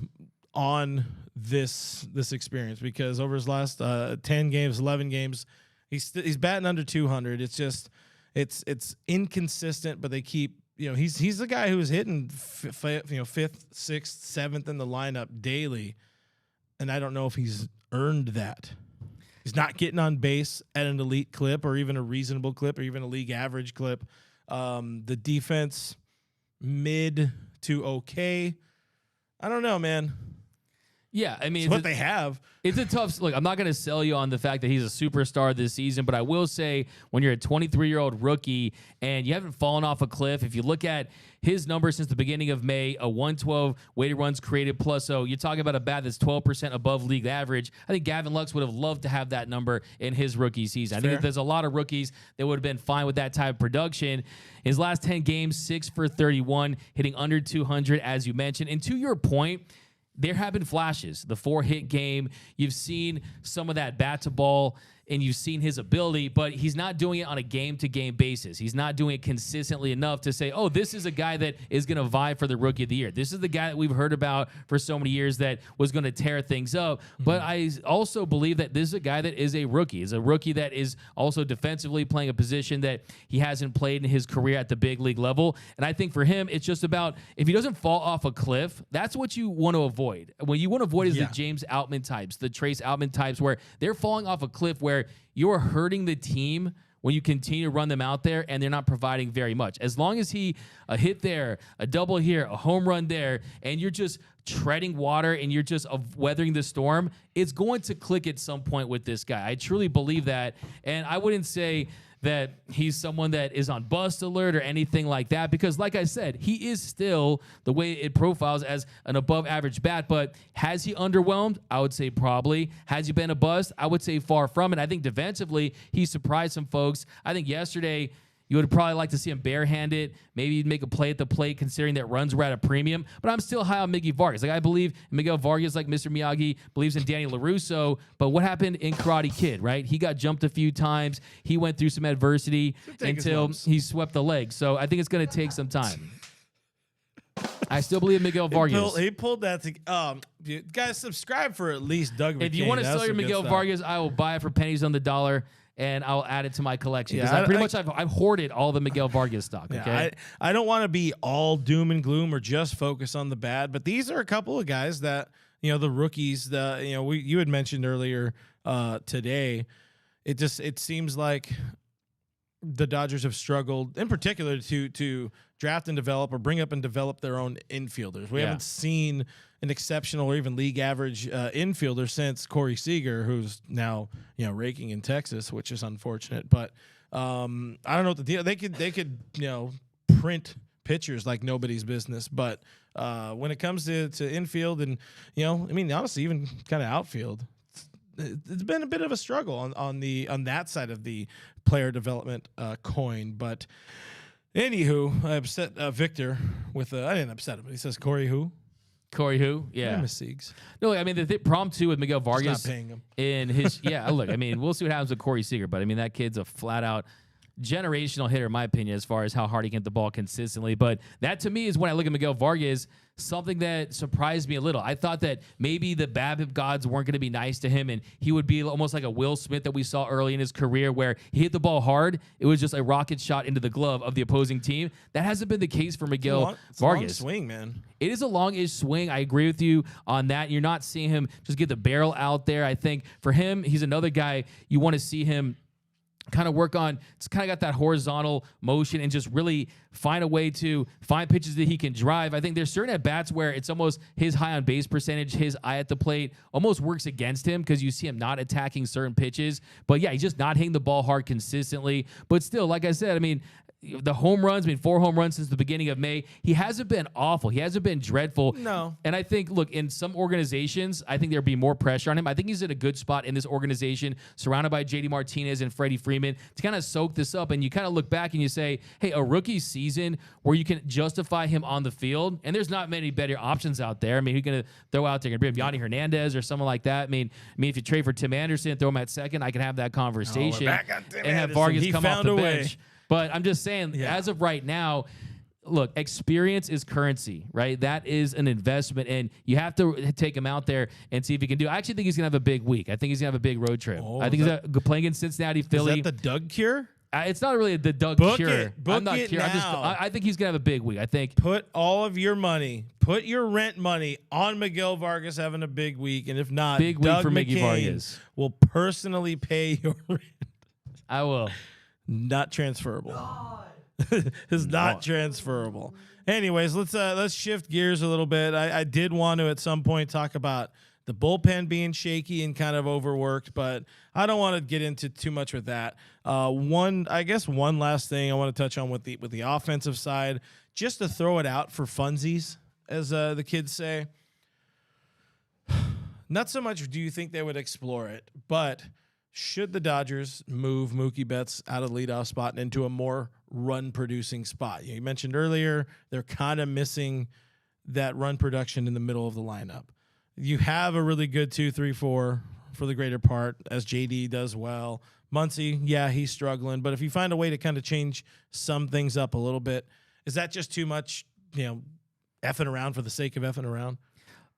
on this experience, because over his last 10 games, 11 games, he's batting under 200. It's just it's inconsistent, but they keep, he's the guy who was hitting fifth, sixth, seventh in the lineup daily, and I don't know if he's earned that. He's not getting on base at an elite clip, or even a reasonable clip, or even a league average clip. The defense, mid to okay. I don't know, man. Yeah, I mean, it's what they have. It's a tough look. I'm not going to sell you on the fact that he's a superstar this season, but I will say when you're a 23-year-old rookie and you haven't fallen off a cliff, if you look at his numbers since the beginning of May, a 112 weighted runs created plus, so you're talking about a bat that's 12% above league average. I think Gavin Lux would have loved to have that number in his rookie season. I think that there's a lot of rookies that would have been fine with that type of production. His last 10 games, 6 for 31, hitting under 200, as you mentioned. And to your point, there have been flashes. The 4-hit game, you've seen some of that bat to ball, and you've seen his ability, but he's not doing it on a game-to-game basis. He's not doing it consistently enough to say, oh, this is a guy that is going to vie for the Rookie of the Year. This is the guy that we've heard about for so many years that was going to tear things up. Mm-hmm. But I also believe that this is a guy that is a rookie. Is a rookie that is also defensively playing a position that he hasn't played in his career at the big league level. And I think for him, it's just about, if he doesn't fall off a cliff, that's what you want to avoid. What you want to avoid is the James Outman types, the Trace Outman types, where they're falling off a cliff where you're hurting the team when you continue to run them out there and they're not providing very much. As long as he a hit there, a double here, a home run there, and you're just treading water and you're just weathering the storm, it's going to click at some point with this guy. I truly believe that. And I wouldn't say that he's someone that is on bust alert or anything like that, because like I said, he is still, the way it profiles, as an above average bat. But has he underwhelmed? I would say probably. Has he been a bust? I would say far from it. I think defensively, he surprised some folks. I think yesterday, you would probably like to see him barehanded, maybe make a play at the plate, considering that runs were at a premium. But I'm still high on Miggy Vargas. Like, I believe in Miguel Vargas, like Mr. Miyagi believes in Danny LaRusso. But what happened in Karate Kid, right? He got jumped a few times. He went through some adversity until he swept the leg. So I think it's going to take some time. I still believe Miguel Vargas. He pulled that. Guys, subscribe for at least Doug McCain. If you want to sell your Miguel Vargas, I will buy it for pennies on the dollar. And I'll add it to my collection, because I've hoarded all the Miguel Vargas stock. Okay, I don't want to be all doom and gloom or just focus on the bad, but these are a couple of guys that, the rookies. You had mentioned earlier today. It seems like the Dodgers have struggled, in particular, to draft and develop or bring up and develop their own infielders. We haven't seen an exceptional or even league average infielder since Corey Seager, who's now raking in Texas, which is unfortunate. But I don't know what the deal. They could print pitchers like nobody's business. But when it comes to infield and honestly, even kind of outfield, it's been a bit of a struggle on that side of the player development coin. But anywho, I upset Victor with I didn't upset him. He says Corey who? Corey who? Yeah. Miss Siegs. No, I mean, the problem too with Miguel Vargas. Stop paying him. In his, look, I mean, we'll see what happens with Corey Seager, but I mean, that kid's a flat out generational hitter, in my opinion, as far as how hard he can hit the ball consistently. But that, to me, is when I look at Miguel Vargas, something that surprised me a little. I thought that maybe the BABIP gods weren't going to be nice to him, and he would be almost like a Will Smith that we saw early in his career, where he hit the ball hard. It was just a rocket shot into the glove of the opposing team. That hasn't been the case for Miguel Vargas. It's a long swing, man. It is a long-ish swing. I agree with you on that. You're not seeing him just get the barrel out there. I think for him, he's another guy you want to see him kind of work on. It's kind of got that horizontal motion and just really find a way to find pitches that he can drive. I think there's certain at-bats where it's almost his high on base percentage, his eye at the plate almost works against him, because you see him not attacking certain pitches. But yeah, he's just not hitting the ball hard consistently. But still, like I said, I mean, the home runs, 4 home runs since the beginning of May. He hasn't been awful. He hasn't been dreadful. No. And I think, look, in some organizations, I think there'd be more pressure on him. I think he's in a good spot in this organization, surrounded by JD Martinez and Freddie Freeman, to kind of soak this up. And you kind of look back and you say, hey, a rookie season where you can justify him on the field, and there's not many better options out there. I mean, who's going to throw out there? Going to bring Yanni Hernandez or someone like that? I mean, if you trade for Tim Anderson, throw him at second, I can have that conversation back on Tim and have Anderson. Vargas He come off found the a way. bench. But I'm just saying, as of right now, look, experience is currency, right? That is an investment, and you have to take him out there and see if he can do. I actually think he's going to have a big week. I think he's going to have a big road trip. I think he's playing in Cincinnati, Philly. Is that the Doug cure? It's not really the Doug Book cure. it. Book I'm not it cure. now. I think he's going to have a big week. I think. Put all of your money, put your rent money on Miguel Vargas having a big week, and if not, Big week Doug for Miggy McCain Vargas. will personally pay your rent. I will. Not transferable. It's not transferable. Anyways, let's shift gears a little bit. I did want to at some point talk about the bullpen being shaky and kind of overworked, but I don't want to get into too much with that. One last thing I want to touch on with the offensive side, just to throw it out for funsies, as the kids say. Not so much do you think they would explore it, but should the Dodgers move Mookie Betts out of the leadoff spot and into a more run-producing spot? You mentioned earlier they're kind of missing that run production in the middle of the lineup. You have a really good 2, 3, 4 for the greater part, as JD does well. Muncy, yeah, he's struggling, but if you find a way to kind of change some things up a little bit, is that just too much, effing around for the sake of effing around?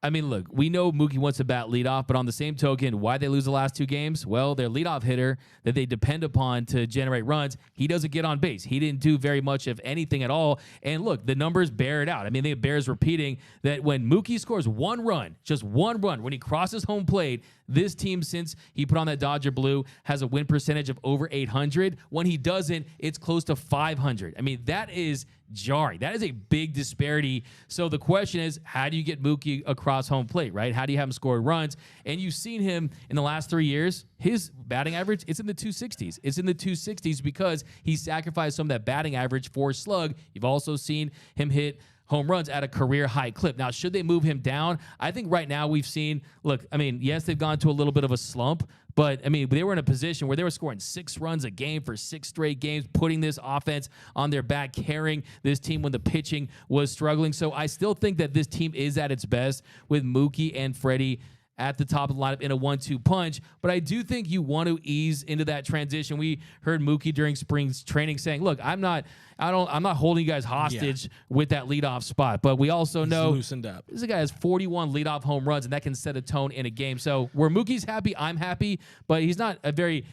I mean, look, we know Mookie wants to bat leadoff, but on the same token, why they lose the last 2 games? Well, their leadoff hitter that they depend upon to generate runs, he doesn't get on base. He didn't do very much of anything at all. And look, the numbers bear it out. I mean, it bears repeating that when Mookie scores 1 run, just 1 run, when he crosses home plate, this team, since he put on that Dodger blue, has a win percentage of over 800. When he doesn't, it's close to 500. I mean, that is jarring. That is a big disparity. So the question is, how do you get Mookie across home plate, right? How do you have him score runs? And you've seen him in the last 3 years, his batting average, it's in the 260s. It's in the 260s because he sacrificed some of that batting average for slug. You've also seen him hit home runs at a career high clip. Now, should they move him down? I think right now we've seen, look, I mean, yes, they've gone to a little bit of a slump, but I mean, they were in a position where they were scoring 6 runs a game for 6 straight games, putting this offense on their back, carrying this team when the pitching was struggling. So I still think that this team is at its best with Mookie and Freddie at the top of the lineup in a 1-2 punch. But I do think you want to ease into that transition. We heard Mookie during spring training saying, look, I'm not holding you guys hostage with that leadoff spot. But we also know loosened up. This guy has 41 leadoff home runs, and that can set a tone in a game. So where Mookie's happy, I'm happy, but he's not a very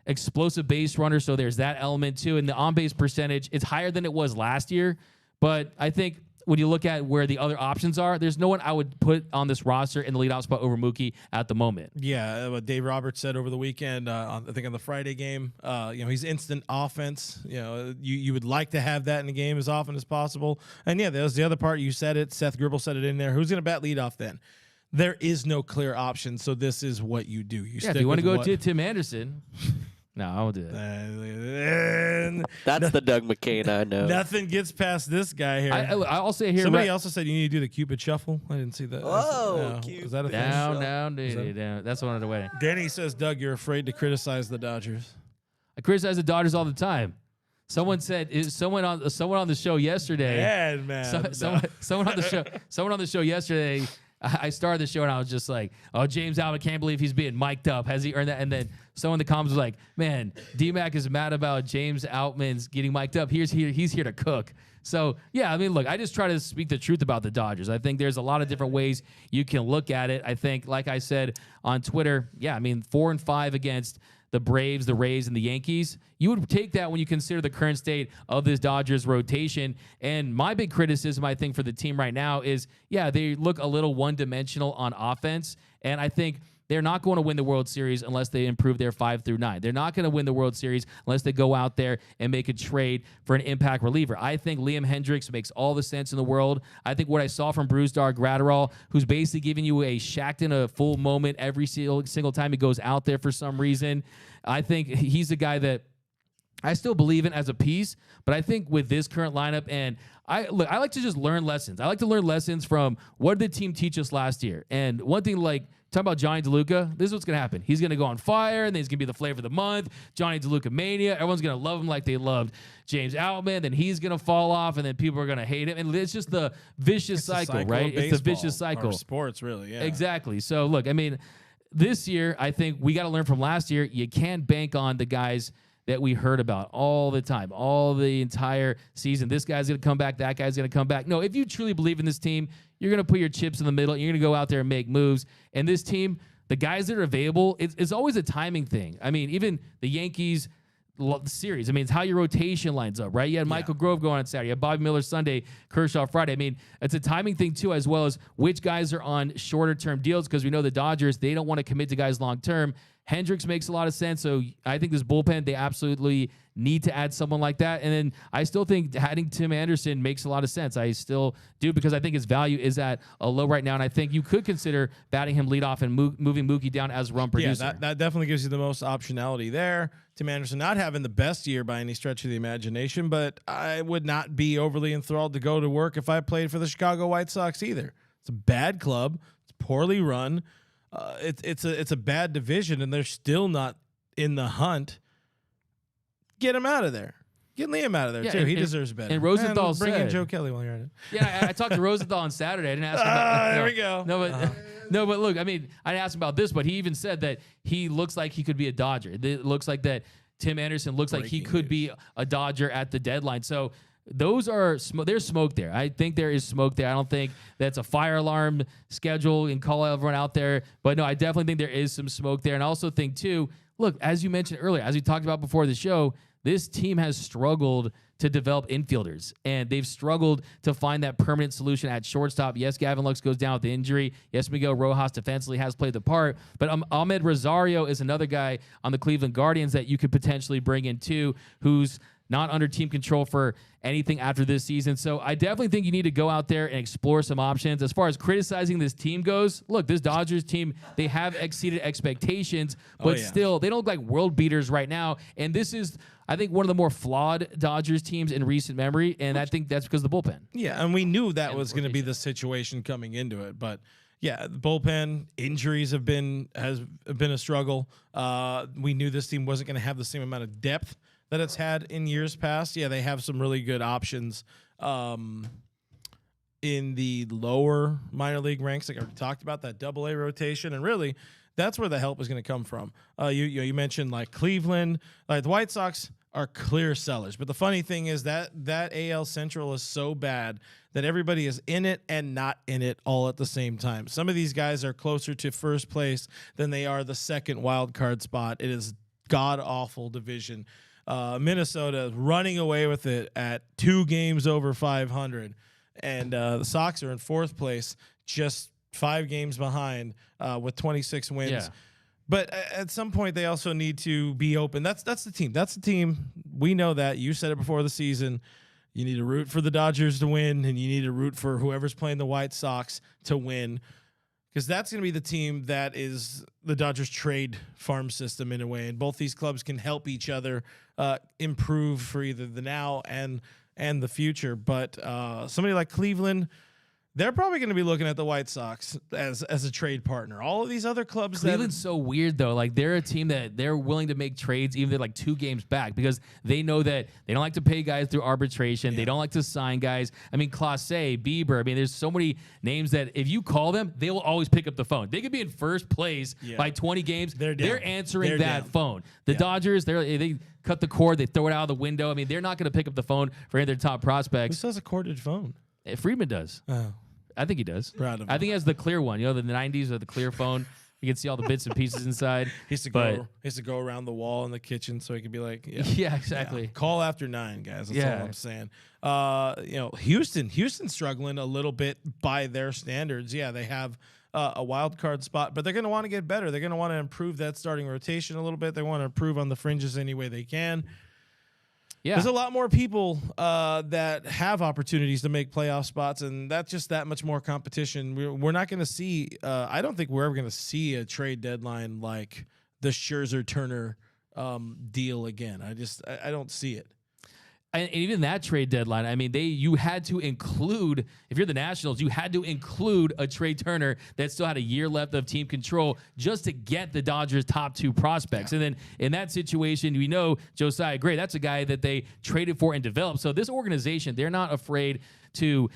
explosive base runner, so there's that element too. And the on-base percentage, it's higher than it was last year. But I think when you look at where the other options are, there's no one I would put on this roster in the leadoff spot over Mookie at the moment. Yeah, what Dave Roberts said over the weekend, I think on the Friday game, he's instant offense. You would like to have that in the game as often as possible. And yeah, that was the other part. You said it. Seth Gribble said it in there. Who's going to bat leadoff then? There is no clear option, so this is what you do. If you want to go to Tim Anderson. No, I won't do that. That's the Doug McCain I know. Nothing gets past this guy here. I'll say here. Somebody also said you need to do the Cupid shuffle. I didn't see that. Oh, is that a thing? Down. That's one of the way. Danny says, Doug, you're afraid to criticize the Dodgers. I criticize the Dodgers all the time. Someone said someone on the show yesterday. Someone on the show yesterday. I started the show and I was just like, "Oh, James Alvin can't believe he's being mic'd up. Has he earned that?" And then someone in the comments was like, "Man, D-Mac is mad about James Outman's getting mic'd up. He's here to cook." So yeah, I mean, look, I just try to speak the truth about the Dodgers. I think there's a lot of different ways you can look at it. I think, like I said on Twitter, 4-5 against the Braves, the Rays, and the Yankees. You would take that when you consider the current state of this Dodgers rotation. And my big criticism, I think, for the team right now is, they look a little one-dimensional on offense. And I think they're not going to win the World Series unless they improve their 5 through 9. They're not going to win the World Series unless they go out there and make a trade for an impact reliever. I think Liam Hendricks makes all the sense in the world. I think what I saw from Brusdar Graterol, who's basically giving you a Shackton a full moment every single time he goes out there for some reason, I think he's the guy that I still believe in as a piece, but I think with this current lineup, and I like to just learn lessons. I like to learn lessons from what did the team teach us last year. And one thing, like talking about Johnny DeLuca, this is what's gonna happen. He's gonna go on fire, and then he's gonna be the flavor of the month. Johnny DeLuca mania. Everyone's gonna love him like they loved James Outman. Then he's gonna fall off, and then people are gonna hate him. And it's just the vicious cycle, right? It's the vicious cycle. Or sports, really. Yeah. Exactly. So look, I mean, this year I think we got to learn from last year. You can't bank on the guys that we heard about all the time, all the entire season. This guy's going to come back. That guy's going to come back. No, if you truly believe in this team, you're going to put your chips in the middle. You're going to go out there and make moves. And this team, the guys that are available, it's always a timing thing. I mean, even the Yankees series, I mean, it's how your rotation lines up, right? You had Michael Grove going on Saturday. You had Bobby Miller Sunday, Kershaw Friday. I mean, it's a timing thing too, as well as which guys are on shorter term deals, because we know the Dodgers, they don't want to commit to guys long term. Hendricks makes a lot of sense. So I think this bullpen, they absolutely need to add someone like that. And then I still think adding Tim Anderson makes a lot of sense. I still do, because I think his value is at a low right now. And I think you could consider batting him leadoff and moving Mookie down as run producer. Yeah, that definitely gives you the most optionality there. Tim Anderson not having the best year by any stretch of the imagination, but I would not be overly enthralled to go to work if I played for the Chicago White Sox either. It's a bad club. It's poorly run. It's a bad division, and they're still not in the hunt. Get him out of there. Get Liam out of there too. He deserves better. And Rosenthal bring in said, Joe Kelly while you're at it. Yeah, I talked to Rosenthal on Saturday. I didn't ask him about There we go. No, but look, I mean, I didn't ask him about this, but he even said that he looks like he could be a Dodger. It looks like that Tim Anderson looks like he could be a Dodger at the deadline. So those are there's smoke there. I think there is smoke there. I don't think that's a fire alarm schedule and call everyone out there. But no, I definitely think there is some smoke there. And I also think too, look, as you mentioned earlier, as we talked about before the show, this team has struggled to develop infielders, and they've struggled to find that permanent solution at shortstop. Yes, Gavin Lux goes down with the injury. Yes, Miguel Rojas defensively has played the part, but Ahmed Rosario is another guy on the Cleveland Guardians that you could potentially bring in too, who's not under team control for anything after this season. So I definitely think you need to go out there and explore some options. As far as criticizing this team goes, look, this Dodgers team, they have exceeded expectations, but still, they don't look like world beaters right now. And this is, I think, one of the more flawed Dodgers teams in recent memory, and I think that's because of the bullpen. Yeah, and we knew that was going to be the situation coming into it, but yeah, the bullpen injuries has been a struggle. We knew this team wasn't going to have the same amount of depth that it's had in years past. Yeah, they have some really good options in the lower minor league ranks, like I talked about, that AA rotation, and really that's where the help is going to come from. You mentioned like Cleveland, like the White Sox are clear sellers, but the funny thing is that AL Central is so bad that everybody is in it and not in it all at the same time. Some of these guys are closer to first place than they are the second wild card spot. It is god awful division. Minnesota running away with it at 2 games over 500, and the Sox are in 4th place, just 5 games behind with 26 wins. Yeah. But at some point, they also need to be open. That's the team. That's the team. We know that. You said it before the season. You need to root for the Dodgers to win, and you need to root for whoever's playing the White Sox to win, because that's going to be the team that is the Dodgers trade farm system in a way. And both these clubs can help each other improve for either the now and the future. But somebody like Cleveland, they're probably going to be looking at the White Sox as a trade partner. All of these other clubs. Cleveland's so weird, though. Like, they're a team that they're willing to make trades even if they're like 2 games back, because they know that they don't like to pay guys through arbitration. Yeah. They don't like to sign guys. I mean, Clase, Bieber. I mean, there's so many names that if you call them, they will always pick up the phone. They could be in first place by 20 games. They're answering that phone. The Dodgers, they cut the cord. They throw it out of the window. I mean, they're not going to pick up the phone for any of their top prospects. Who still has a corded phone? Friedman does. Oh. I think he does. Proud of him. I think he has the clear one. You know, the 90s or the clear phone. You can see all the bits and pieces inside. He used to go around the wall in the kitchen so he could be like, yeah, exactly. Yeah. Call after 9, guys. That's all I'm saying. Houston's struggling a little bit by their standards. Yeah, they have a wild card spot, but they're going to want to get better. They're going to want to improve that starting rotation a little bit. They want to improve on the fringes any way they can. Yeah. There's a lot more people that have opportunities to make playoff spots, and that's just that much more competition. We're not going to see I don't think we're ever going to see a trade deadline like the Scherzer-Turner deal again. I don't see it. And even that trade deadline, I mean, you had to include, if you're the Nationals, you had to include a Trey Turner that still had a year left of team control just to get the Dodgers' top 2 prospects. And then in that situation, we know Josiah Gray, that's a guy that they traded for and developed. So this organization, they're not afraid to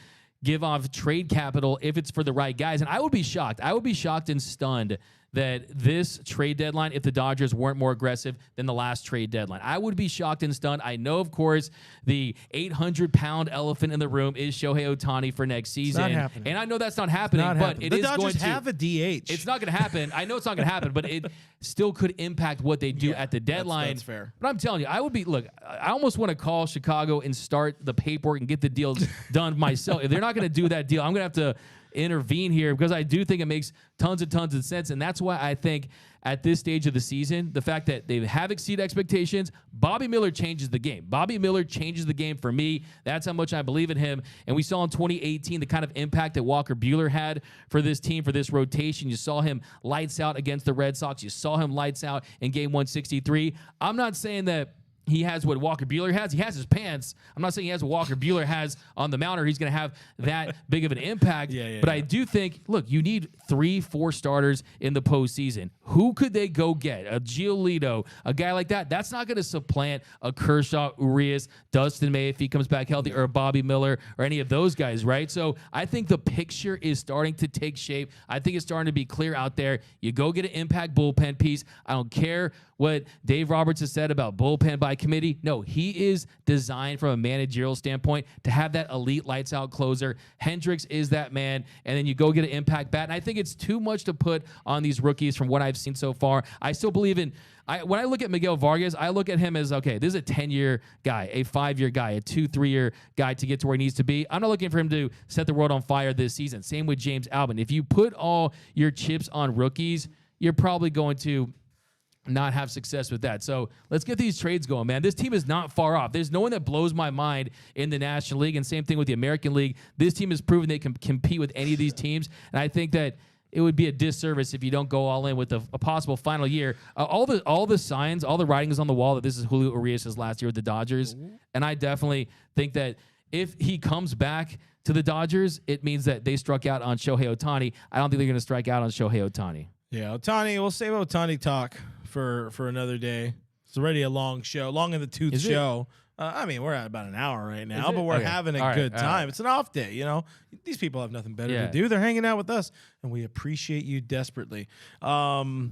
give off trade capital if it's for the right guys. And I would be shocked. I would be shocked and stunned that this trade deadline, if the Dodgers weren't more aggressive than the last trade deadline. I would be shocked and stunned. I know, of course, the 800-pound elephant in the room is Shohei Ohtani for next season. Not happening. And I know that's not happening, but it the is Dodgers going to have a DH. It's not going to happen. I know it's not going to happen, but it still could impact what they do at the deadline. That's fair. But I'm telling you, I almost want to call Chicago and start the paperwork and get the deal done myself. If they're not going to do that deal, I'm going to have to intervene here because I do think it makes tons of sense. And that's why I think at this stage of the season, the fact that they have exceeded expectations, Bobby Miller changes the game. Bobby Miller changes the game for me. That's how much I believe in him. And we saw in 2018 the kind of impact that Walker Buehler had for this team, for this rotation. You saw him lights out against the Red Sox. You saw him lights out in game 163. I'm not saying that he has what Walker Buehler has. He has his pants. I'm not saying he has what Walker Buehler has on the mound or he's going to have that big of an impact. But I do think, look, you need 3-4 starters in the postseason. Who could they go get? A Giolito, a guy like that. That's not going to supplant a Kershaw, Urias, Dustin May if he comes back healthy, or a Bobby Miller or any of those guys, right? So I think the picture is starting to take shape. I think it's starting to be clear out there. You go get an impact bullpen piece. I don't care what Dave Roberts has said about bullpen by committee. No, he is designed from a managerial standpoint to have that elite lights out closer. Hendricks is that man, and then you go get an impact bat. And I think it's too much to put on these rookies from what I've seen so far. I still believe in, when I look at Miguel Vargas, I look at him as, okay, this is a 10-year guy, a 5-year guy, a 2-3-year guy to get to where he needs to be. I'm not looking for him to set the world on fire this season. Same with James Albin. If you put all your chips on rookies, you're probably going to not have success with that. So let's get these trades going, man. This team is not far off. There's no one that blows my mind in the National League, and same thing with the American League. This team has proven they can compete with any of these teams, and I think that it would be a disservice if you don't go all in with a possible final year. All the signs, all the writing is on the wall that this is Julio Urias' last year with the Dodgers, and I definitely think that if he comes back to the Dodgers, it means that they struck out on Shohei Ohtani. I don't think they're going to strike out on Shohei Ohtani. Yeah, Ohtani, we'll save Ohtani talk for another day. It's already a long show, long in the tooth show. I mean, we're at about an hour right now, but we're having a good time. Right. It's an off day, you know. These people have nothing better to do. They're hanging out with us, and we appreciate you desperately. Oh,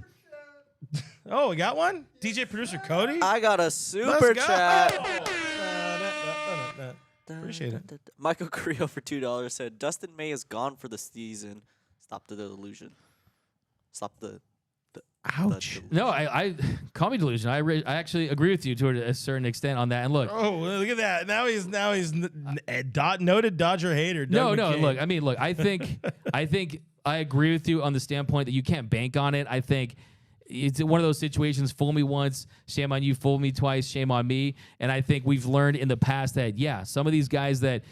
we got one? DJ Producer Cody? I got a super chat. Appreciate it. Michael Carrillo for $2 said, Dustin May is gone for the season. Stop the delusion. Stop the ouch. No, I call me delusion. I actually agree with you to a certain extent on that. And look, look at that. Now he's noted Dodger hater. Doug McCain. Look. I think I agree with you on the standpoint that you can't bank on it. I think it's one of those situations. Fool me once, shame on you. Fool me twice, shame on me. And I think we've learned in the past that some of these guys that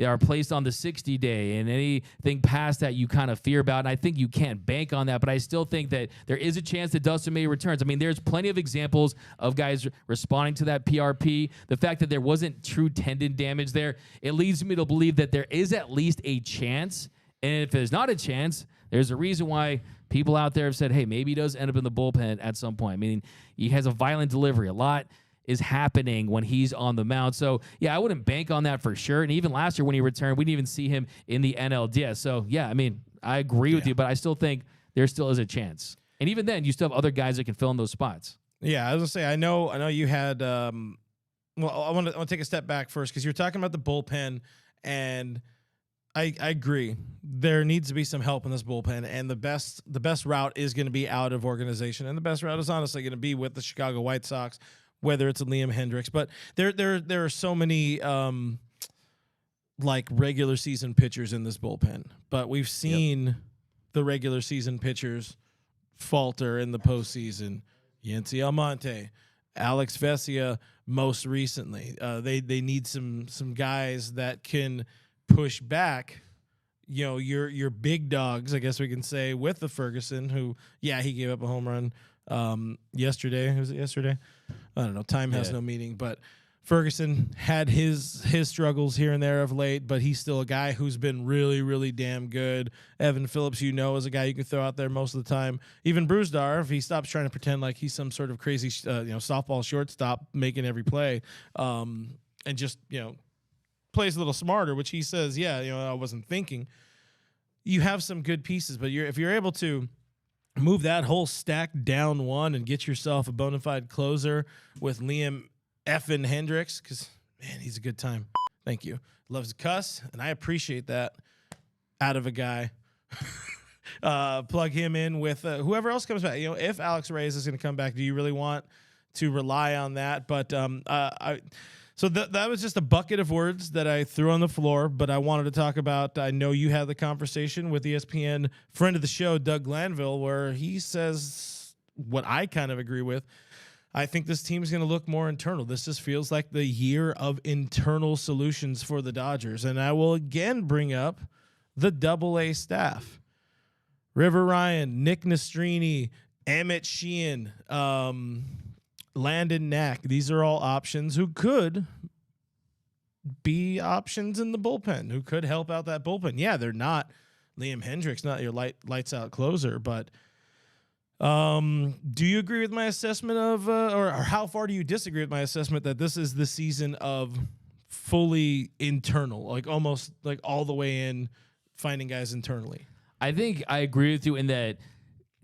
are placed on the 60-day, and anything past that you kind of fear about. And I think you can't bank on that, but I still think that there is a chance that Dustin May returns. I mean, there's plenty of examples of guys responding to that PRP. The fact that there wasn't true tendon damage there, it leads me to believe that there is at least a chance. And if there's not a chance, there's a reason why people out there have said, hey, maybe he does end up in the bullpen at some point. I mean, he has a violent delivery. A lot is happening when he's on the mound. So, I wouldn't bank on that for sure. And even last year when he returned, we didn't even see him in the NLDS. So, I mean, I agree with you, but I still think there still is a chance. And even then, you still have other guys that can fill in those spots. Yeah, I was going to say, I know you had I want to take a step back first because you're talking about the bullpen, and I agree. There needs to be some help in this bullpen, and the best route is going to be out of organization, and the best route is honestly going to be with the Chicago White Sox, whether it's a Liam Hendricks. But there are so many like regular season pitchers in this bullpen, but we've seen the regular season pitchers falter in the postseason. Yency Almonte, Alex Vesia, most recently. They need some guys that can push back, your big dogs, I guess we can say, with the Ferguson, who, he gave up a home run yesterday. Was it yesterday? I don't know. Time has no meaning, but Ferguson had his struggles here and there of late, but he's still a guy who's been really, really damn good. Evan Phillips, is a guy you can throw out there most of the time. Even Brewstar, if he stops trying to pretend like he's some sort of crazy, softball shortstop making every play, and just, plays a little smarter, which he says, I wasn't thinking. You have some good pieces, but if you're able to move that whole stack down one and get yourself a bona fide closer with Liam effing Hendricks, because, man, he's a good time. Thank you. Loves to cuss, and I appreciate that out of a guy. Plug him in with whoever else comes back. If Alex Reyes is going to come back, do you really want to rely on that? But So that was just a bucket of words that I threw on the floor, but I wanted to talk about, I know you had the conversation with ESPN friend of the show, Doug Glanville, where he says what I kind of agree with. I think this team's going to look more internal. This just feels like the year of internal solutions for the Dodgers. And I will again bring up the Double-A staff. River Ryan, Nick Nastrini, Emmett Sheehan, Landon Knack. These are all options who could be options in the bullpen, who could help out that bullpen. Yeah, they're not Liam Hendricks, not your lights out closer, but do you agree with my assessment of, or how far do you disagree with my assessment that this is the season of fully internal, like almost like all the way in finding guys internally? I think I agree with you in that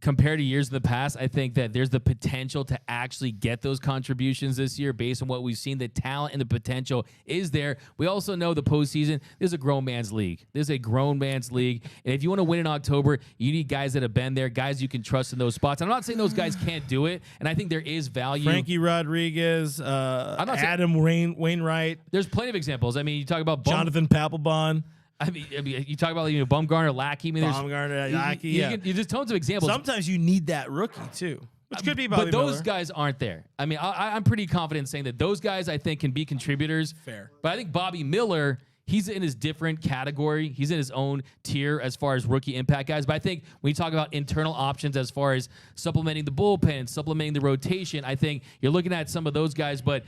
compared to years in the past, I think that there's the potential to actually get those contributions this year based on what we've seen. The talent and the potential is there. We also know the postseason is a grown man's league. This is a grown man's league. And if you want to win in October, you need guys that have been there, guys you can trust in those spots. I'm not saying those guys can't do it, and I think there is value. Frankie Rodriguez, Adam Wainwright. There's plenty of examples. I mean, you talk about Jonathan Papelbon. I mean, you talk about Bumgarner, Lackey. I mean, Bumgarner, Lackey. There's tons of examples. Sometimes you need that rookie too, which could be Bobby But those Miller. guys aren't there. I mean, I'm pretty confident saying that those guys I think can be contributors. Fair. But I think Bobby Miller, he's in his different category. He's in his own tier as far as rookie impact guys. But I think when you talk about internal options as far as supplementing the bullpen, supplementing the rotation, I think you're looking at some of those guys. But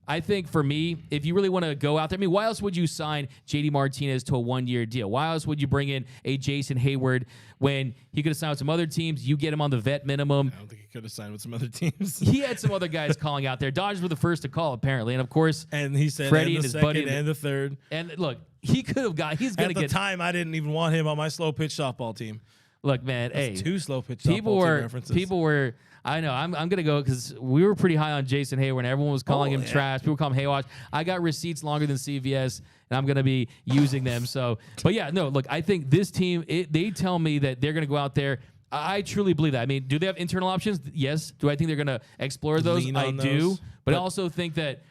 I think for me, if you really want to go out there, I mean, why else would you sign JD Martinez to a one-year deal? Why else would you bring in a Jason Hayward when he could have signed with some other teams? You get him on the vet minimum. I don't think he could have signed with some other teams. He had some other guys calling out there. Dodgers were the first to call, apparently. And, of course, and he said Freddie and and the his buddy. and the third. And, look, he could have got – he's going to get – At the time, I didn't even want him on my slow pitch softball team. Look, man, That's hey. two slow pitch softball team references. People were – I know. I'm going to go because we were pretty high on Jason Hayward, and everyone was calling him trash. People call him Haywash. I got receipts longer than CVS, and I'm going to be using them. So, but yeah, no, look, I think this team, they tell me that they're going to go out there. I truly believe that. I mean, do they have internal options? Yes. Do I think they're going to explore those? I do. But I also think that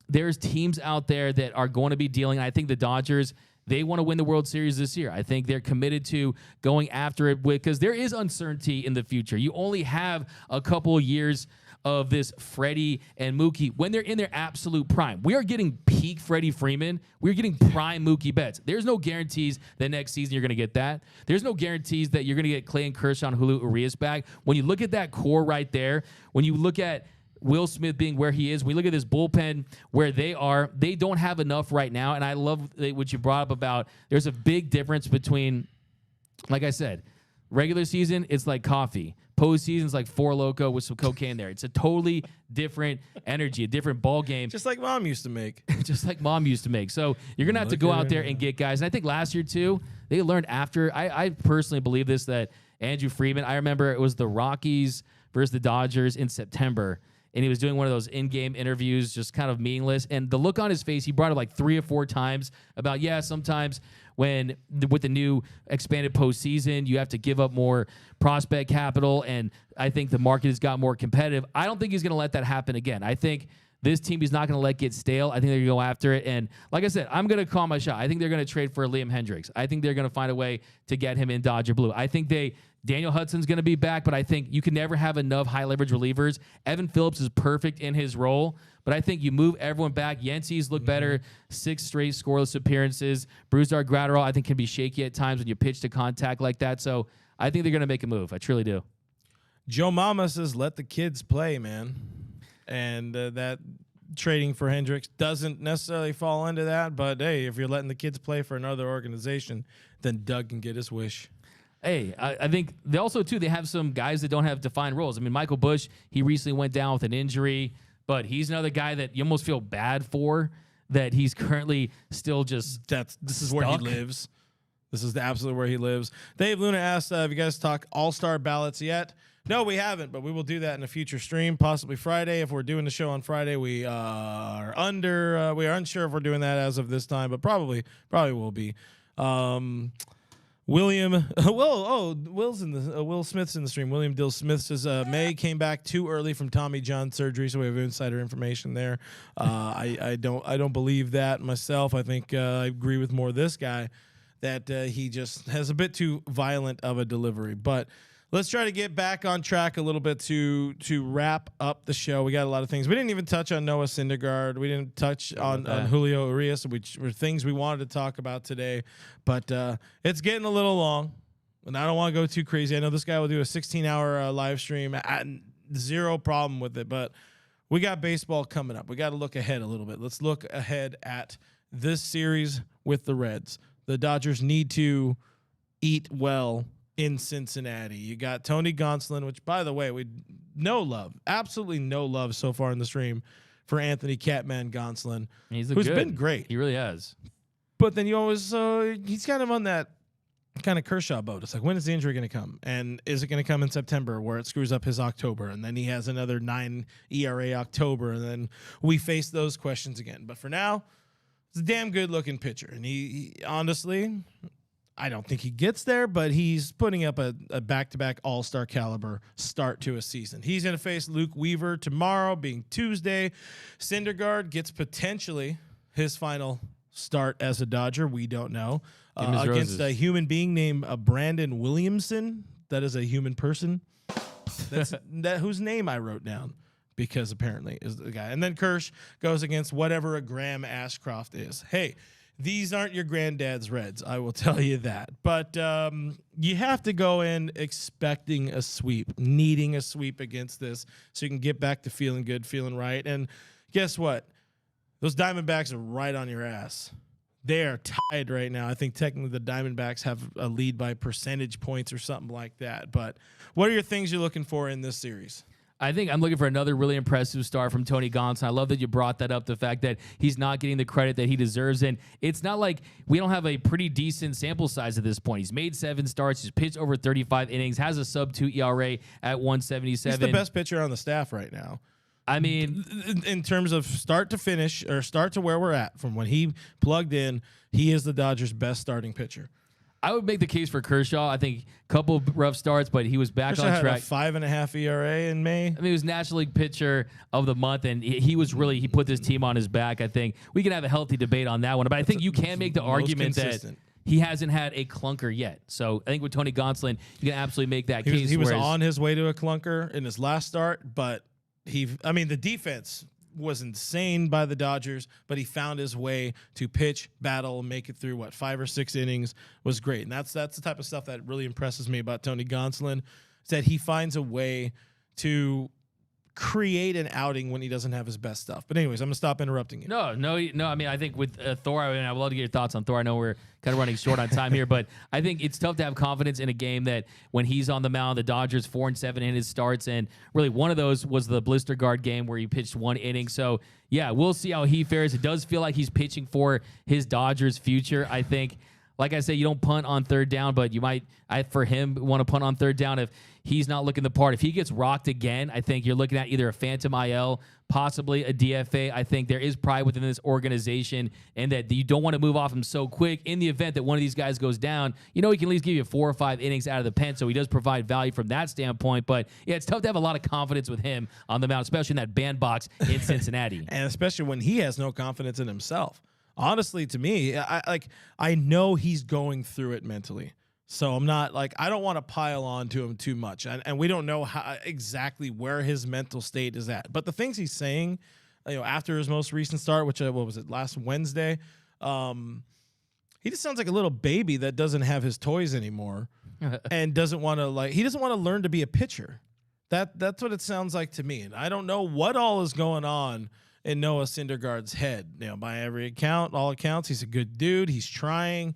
there's teams out there that are going to be dealing. I think the Dodgers, they want to win the World Series this year. I think they're committed to going after it because there is uncertainty in the future. You only have a couple of years of this Freddie and Mookie when they're in their absolute prime. We are getting peak Freddie Freeman. We're getting prime Mookie Betts. There's no guarantees that next season you're going to get that. There's no guarantees that you're going to get Clayton Kershaw and Julio Urias back. When you look at that core right there, when you look at Will Smith being where he is, we look at this bullpen where they are, they don't have enough right now. And I love what you brought up about there's a big difference between, like I said, regular season, it's like coffee. Postseason is like Four Loko with some cocaine there. It's a totally different energy, a different ball game. Just like Mom used to make. Just like Mom used to make. So you're going to have to go out there and get guys. And I think last year, too, they learned after. I personally believe this, that Andrew Friedman, I remember it was the Rockies versus the Dodgers in September. And he was doing one of those in-game interviews, just kind of meaningless. And the look on his face, he brought it like 3 or 4 times about, sometimes when with the new expanded postseason, you have to give up more prospect capital. And I think the market has got more competitive. I don't think he's going to let that happen again. I think this team he's not going to let get stale. I think they're going to go after it. And like I said, I'm going to call my shot. I think they're going to trade for Liam Hendricks. I think they're going to find a way to get him in Dodger blue. I think they Daniel Hudson's going to be back, but I think you can never have enough high leverage relievers. Evan Phillips is perfect in his role, but I think you move everyone back. Yancees look better, 6 straight scoreless appearances. Brusdar Graterol, I think, can be shaky at times when you pitch to contact like that. So I think they're going to make a move. I truly do. Joe Mama says, let the kids play, man. And that trading for Hendricks doesn't necessarily fall into that. But, hey, if you're letting the kids play for another organization, then Doug can get his wish. Hey, I think they also, too, they have some guys that don't have defined roles. I mean, Michael Busch, he recently went down with an injury, but he's another guy that you almost feel bad for, that he's currently still just This is where he lives. This is absolutely where he lives. Dave Luna asked, have you guys talked all-star ballots yet? No, we haven't, but we will do that in a future stream, possibly Friday. If we're doing the show on Friday, we are unsure if we're doing that as of this time, but probably will be. William, Will Smith's in the stream. William Dill Smith says May came back too early from Tommy John surgery, so we have insider information there. I don't believe that myself. I think I agree with more this guy that he just has a bit too violent of a delivery, but. Let's try to get back on track a little bit to wrap up the show. We got a lot of things. We didn't even touch on Noah Syndergaard. We didn't touch on Julio Urias, which were things we wanted to talk about today. But it's getting a little long, and I don't want to go too crazy. I know this guy will do a 16-hour live stream. Zero problem with it, but we got baseball coming up. We got to look ahead a little bit. Let's look ahead at this series with the Reds. The Dodgers need to eat well in Cincinnati. You got Tony Gonsolin, which, by the way, absolutely no love so far in the stream for Anthony Catman Gonsolin, who's been great. He really has. But then you always, he's kind of on that kind of Kershaw boat. It's like, when is the injury going to come? And is it going to come in September where it screws up his October? And then he has another 9 ERA October. And then we face those questions again. But for now, it's a damn good looking pitcher. And he honestly, I don't think he gets there, but he's putting up a back-to-back all-star caliber start to a season. He's going to face Luke Weaver tomorrow, being Tuesday. Syndergaard gets potentially his final start as a Dodger. We don't know. Against a human being named Brandon Williamson. That is a human person. That's whose name I wrote down, because apparently is the guy. And then Kirsch goes against whatever a Graham Ashcroft is. Hey, these aren't your granddad's Reds, I will tell you that. But you have to go in expecting a sweep, needing a sweep against this so you can get back to feeling good, feeling right. And guess what? Those Diamondbacks are right on your ass. They are tied right now. I think technically the Diamondbacks have a lead by percentage points or something like that. But what are your things you're looking for in this series? I think I'm looking for another really impressive start from Tony Gonsolin. I love that you brought that up, the fact that he's not getting the credit that he deserves. And it's not like we don't have a pretty decent sample size at this point. He's made 7 starts. He's pitched over 35 innings, has a sub-2 ERA at 177. He's the best pitcher on the staff right now. I mean, in terms of start to finish, or start to where we're at, from when he plugged in, he is the Dodgers' best starting pitcher. I would make the case for Kershaw. I think a couple of rough starts, but he was back Kershaw on track. Had a 5.5 ERA in May. I mean, he was National League Pitcher of the Month, and he put this team on his back. I think we can have a healthy debate on that one, but I think you can make the argument that he hasn't had a clunker yet. So I think with Tony Gonsolin, you can absolutely make that case. He was on his way to a clunker in his last start, but the defense was insane by the Dodgers, but he found his way to pitch, battle, make it through 5 or 6 innings. Was great. And that's the type of stuff that really impresses me about Tony Gonsolin, is that he finds a way to create an outing when he doesn't have his best stuff. But anyways, I'm gonna stop interrupting you. No. I mean, I think with Thor, I would love to get your thoughts on Thor. I know we're kind of running short on time here, but I think it's tough to have confidence in a game that when he's on the mound, the Dodgers 4-7 in his starts, and really one of those was the Blister Guard game where he pitched 1 inning. So yeah, we'll see how he fares. It does feel like he's pitching for his Dodgers future. I think, like I said, you don't punt on 3rd down, but you might, for him, want to punt on 3rd down if he's not looking the part. If he gets rocked again, I think you're looking at either a phantom IL, possibly a DFA. I think there is pride within this organization, and that you don't want to move off him so quick. In the event that one of these guys goes down, he can at least give you 4 or 5 innings out of the pen, so he does provide value from that standpoint. But yeah, it's tough to have a lot of confidence with him on the mound, especially in that bandbox in Cincinnati. And especially when he has no confidence in himself. Honestly, to me, I know he's going through it mentally. So I'm not like, I don't want to pile on to him too much. And we don't know exactly where his mental state is at. But the things he's saying, after his most recent start, which, what was it, last Wednesday, he just sounds like a little baby that doesn't have his toys anymore and doesn't want to, he doesn't want to learn to be a pitcher. That's what it sounds like to me. And I don't know what all is going on in Noah Syndergaard's head. By every account, all accounts, he's a good dude. He's trying.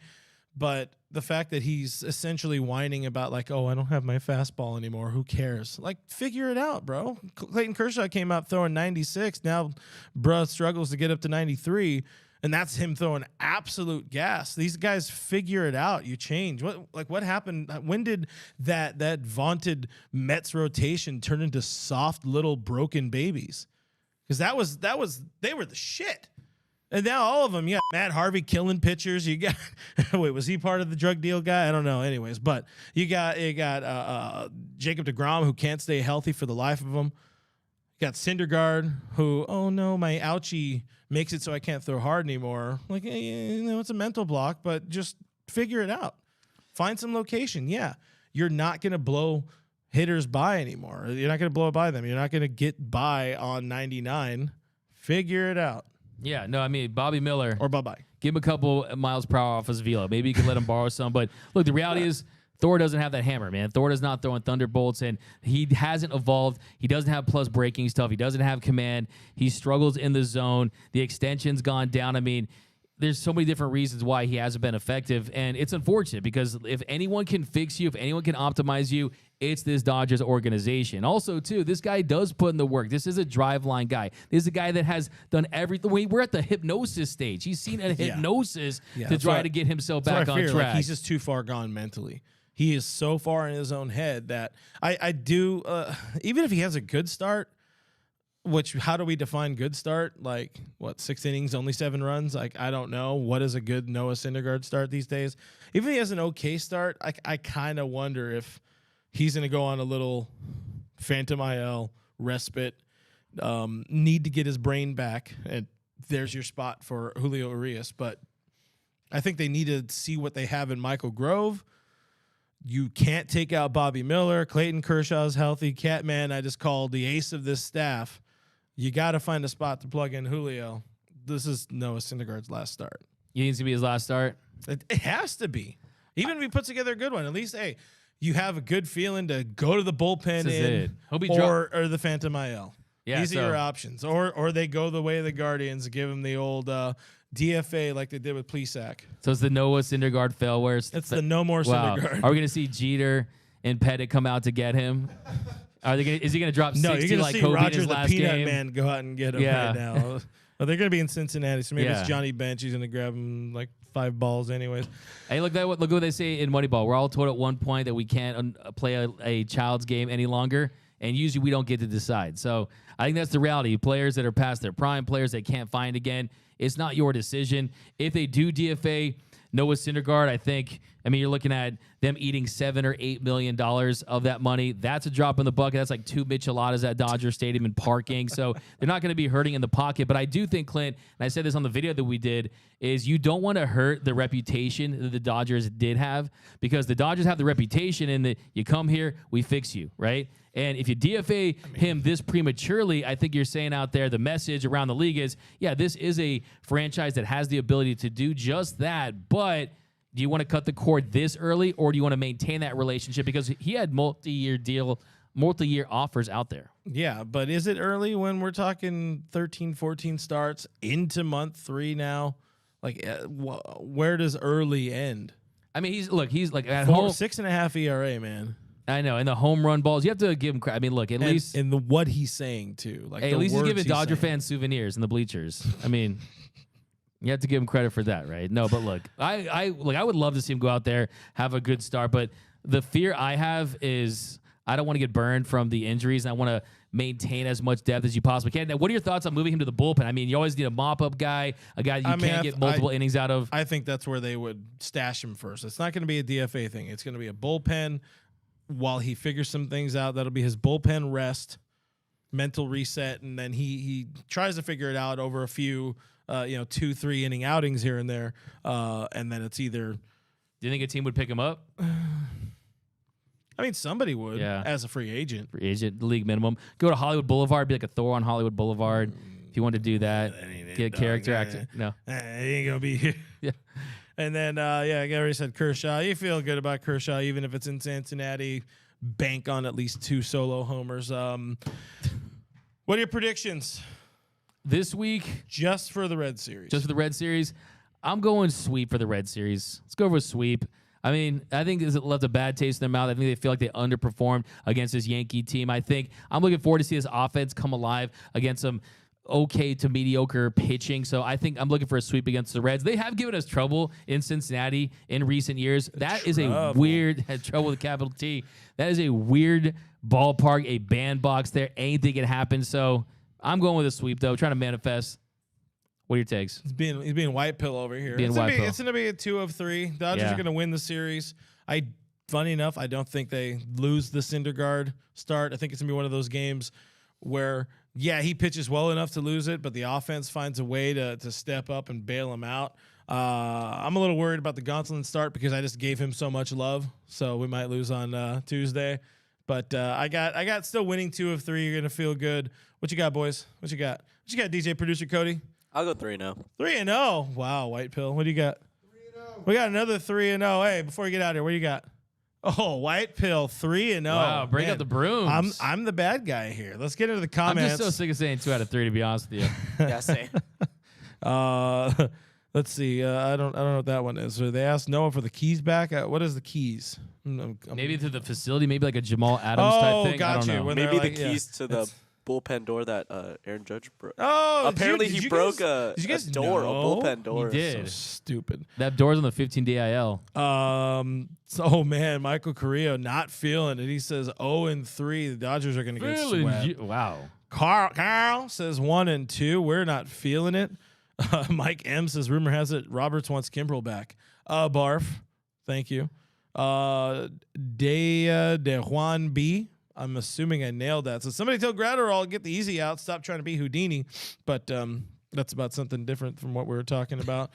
But the fact that he's essentially whining about oh, I don't have my fastball anymore. Who cares? Figure it out, bro. Clayton Kershaw came out throwing 96. Now, bruh struggles to get up to 93, and that's him throwing absolute gas. These guys figure it out. You change. What happened? When did that vaunted Mets rotation turn into soft little broken babies? Because they were the shit. And now all of them, you got Matt Harvey killing pitchers. You got, wait, was he part of the drug deal guy? I don't know. Anyways, but you got Jacob deGrom, who can't stay healthy for the life of him. You got Syndergaard, who, oh no, my ouchie makes it so I can't throw hard anymore. It's a mental block, but just figure it out. Find some location. Yeah, you're not gonna blow hitters by anymore. You're not gonna blow by them. You're not gonna get by on 99. Figure it out. Yeah, no, I mean, Bobby Miller. Or bye-bye. Give him a couple miles per hour off his velo. Maybe you can let him borrow some. But look, the reality is Thor doesn't have that hammer, man. Thor is not throwing thunderbolts, and he hasn't evolved. He doesn't have plus breaking stuff. He doesn't have command. He struggles in the zone. The extension's gone down. I mean, there's so many different reasons why he hasn't been effective, and it's unfortunate because if anyone can fix you, if anyone can optimize you, it's this Dodgers organization. Also, too, this guy does put in the work. This is a drive line guy. This is a guy that has done everything. We're at the hypnosis stage. He's seen a hypnosis to try to get himself back on track. He's just too far gone mentally. He is so far in his own head that I do, even if he has a good start, which, how do we define good start? 6 innings, only 7 runs? I don't know. What is a good Noah Syndergaard start these days? Even if he has an okay start, I kind of wonder if he's going to go on a little phantom IL respite, need to get his brain back, and there's your spot for Julio Urias. But I think they need to see what they have in Michael Grove. You can't take out Bobby Miller. Clayton Kershaw's healthy. Catman, I just called the ace of this staff. You got to find a spot to plug in Julio. This is Noah Syndergaard's last start. You think it's going to be his last start? It has to be. Even if he puts together a good one, at least, hey, you have a good feeling to go to the bullpen or the Phantom IL. Yeah, these are your options. Or they go the way of the Guardians, give him the old DFA like they did with Plesac. So it's the Noah Syndergaard failware. It's the no more Syndergaard. Are we going to see Jeter and Pettit come out to get him? Is he going to drop 60 you're gonna like see Kobe Roger in his the last Peanut game? Man go out and get him right now. Well, they're going to be in Cincinnati, so maybe it's Johnny Bench. He's going to grab him 5 balls anyways. Hey, look what they say in Moneyball. We're all told at one point that we can't play a child's game any longer, and usually we don't get to decide. So I think that's the reality. Players that are past their prime, players they can't find again, it's not your decision. If they do DFA Noah Syndergaard, you're looking at them eating $7 or $8 million of that money. That's a drop in the bucket. That's like 2 micheladas at Dodger Stadium and parking. So they're not going to be hurting in the pocket. But I do think, Clint, and I said this on the video that we did, is you don't want to hurt the reputation that the Dodgers did have, because the Dodgers have the reputation in that you come here, we fix you, right? And if you DFA him this prematurely, I think you're saying out there the message around the league is, yeah, this is a franchise that has the ability to do just that, but do you want to cut the cord this early, or do you want to maintain that relationship? Because he had multi-year offers out there. Yeah, but is it early when we're talking 13, 14 starts into month 3 now? Where does early end? I mean, he's at 6.5 ERA, man. I know, and the home run balls, you have to give him credit. I mean, look, at least in the what he's saying too. At least he's giving Dodger fans souvenirs in the bleachers. I mean, you have to give him credit for that, right? No, but look, I would love to see him go out there, have a good start, but the fear I have is I don't want to get burned from the injuries, and I want to maintain as much depth as you possibly can. Now, what are your thoughts on moving him to the bullpen? I mean, you always need a mop-up guy, a guy you can't get multiple innings out of. I think that's where they would stash him first. It's not going to be a DFA thing. It's going to be a bullpen while he figures some things out. That'll be his bullpen rest, mental reset, and then he tries to figure it out over a few 2-3 inning outings here and there, and then it's either Do you think a team would pick him up? I mean, somebody would Yeah. as a free agent. Free agent, league minimum. Go to Hollywood Boulevard, be like a Thor on Hollywood Boulevard. If you want to do that, get a character actor. No. He ain't going to be here. Yeah. And then, Gary said Kershaw. You feel good about Kershaw, even if it's in Cincinnati. Bank on at least 2 solo homers. What are your predictions? This week, Just for the Red Series. just for the Red Series, I'm going sweep for the Red Series. Let's go for a sweep. I mean, I think it left a bad taste in their mouth. I think they feel like they underperformed against this Yankee team. I'm looking forward to see this offense come alive against some okay to mediocre pitching. So I think I'm looking for a sweep against the Reds. They have given us trouble in Cincinnati in recent years. That is a weird trouble with a capital T. That is a weird ballpark, a bandbox there. Anything can happen. So I'm going with a sweep, though, trying to manifest. What are your takes? He's being white pill over here. Being white pill. It's gonna be a 2 of 3. Dodgers Yeah. are gonna win the series. Funny enough, I don't think they lose the Syndergaard start. I think it's gonna be one of those games where, he pitches well enough to lose it, but the offense finds a way to step up and bail him out. I'm a little worried about the Gonsolin start because I just gave him so much love, so we might lose on Tuesday. But I got still winning 2 of 3. You're gonna feel good. What you got, boys? What you got, DJ producer Cody? I'll go 3-0. 3-0. Wow, white pill. What do you got? 3-0. We got another 3-0. Hey, before you get out of here, what do you got? Oh, white pill 3-0. Wow, bring up the brooms. I'm the bad guy here. Let's get into the I'm comments. just so sick of saying 2 out of 3, to be honest with you. Yeah, same. Let's see. I don't know what that one is. So they asked Noah for the keys back. What is the keys? Maybe to the facility, maybe like a Jamal Adams type thing. I got don't you. know. When Maybe they're the keys to the bullpen door that Aaron Judge broke. Oh, Apparently did he you broke guys- did you guys a door, know? a bullpen door. He did. So stupid. That door's on the 15 DIL. So man, Michael Carrillo not feeling it. He says 0-3. The Dodgers are going to get swept. Wow. Carl says 1-2. We're not feeling it. Mike M says rumor has it Roberts wants Kimbrel back. Barf. Thank you. De Juan B. I'm assuming I nailed that. So somebody tell Gratterall get the easy out. Stop trying to be Houdini. But that's about something different from what we were talking about.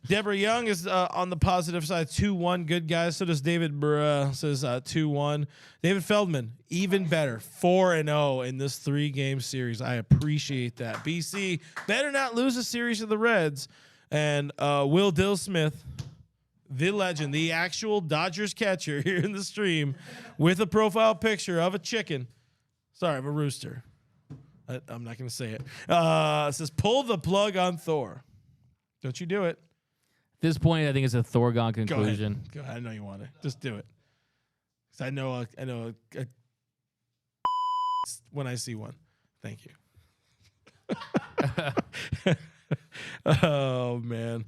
Deborah Young is on the positive side, 2-1. Good guys. So does David Burra, says 2-1. David Feldman, even better, 4-0 in this 3-game series. I appreciate that. BC better not lose a series to the Reds. And Will Dill Smith, the legend, the actual Dodgers catcher here in the stream with a profile picture of a chicken. Sorry, of a rooster. I'm not going to say it. It says, pull the plug on Thor. Don't you do it. At this point, I think it's a Thorgon conclusion. Go ahead. I know you want to. Just do it. 'Cause I know when I see one. Thank you. Oh, man.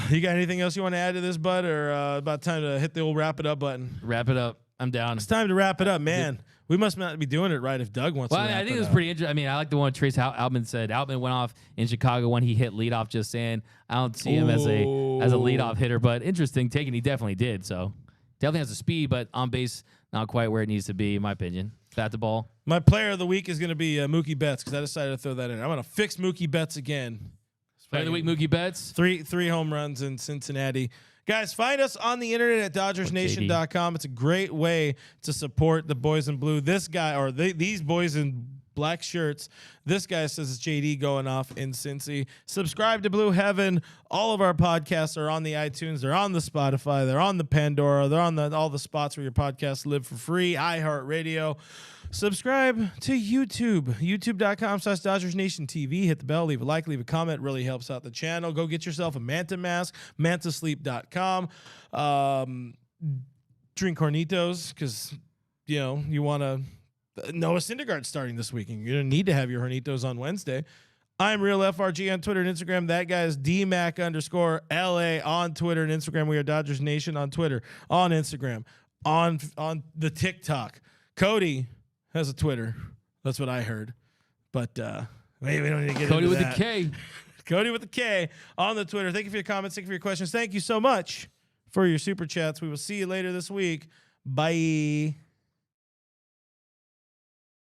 You got anything else you want to add to this, bud, or about time to hit the old wrap it up button? Wrap it up. I'm down. It's time to wrap it up, man. We must not be doing it right if Doug wants Well, to wrap I think it it was up. pretty interesting. I mean, I like the one Trace Altman said. Altman went off in Chicago when he hit leadoff, just saying I don't see him as a leadoff hitter, but interesting take, and he definitely did. So definitely has the speed, but on base not quite where it needs to be, in my opinion. Bat the ball. My player of the week is going to be Mookie Betts because I decided to throw that in. I'm going to fix Mookie Betts again. Player of the week, Mookie Betts. Three home runs in Cincinnati. Guys, find us on the internet at DodgersNation.com. It's a great way to support the boys in blue. This guy, or these boys in black shirts, this guy says it's JD going off in Cincy. Subscribe to Blue Heaven. All of our podcasts are on the iTunes. They're on the Spotify. They're on the Pandora. They're on all the spots where your podcasts live for free. iHeartRadio. Subscribe to YouTube, youtube.com/DodgersNationTV. Hit the bell, leave a like, leave a comment. It really helps out the channel. Go get yourself a Manta mask, mantasleep.com. Drink Hornitos because, you want to. Noah Syndergaard starting this week, and you're going to need to have your Hornitos on Wednesday. I'm Real FRG on Twitter and Instagram. That guy is DMac_LA on Twitter and Instagram. We are Dodgers Nation on Twitter, on Instagram, on the TikTok. Cody has a Twitter. That's what I heard. But maybe we don't need to get Cody into with that. the K. Cody with the K on the Twitter. Thank you for your comments. Thank you for your questions. Thank you so much for your super chats. We will see you later this week. Bye.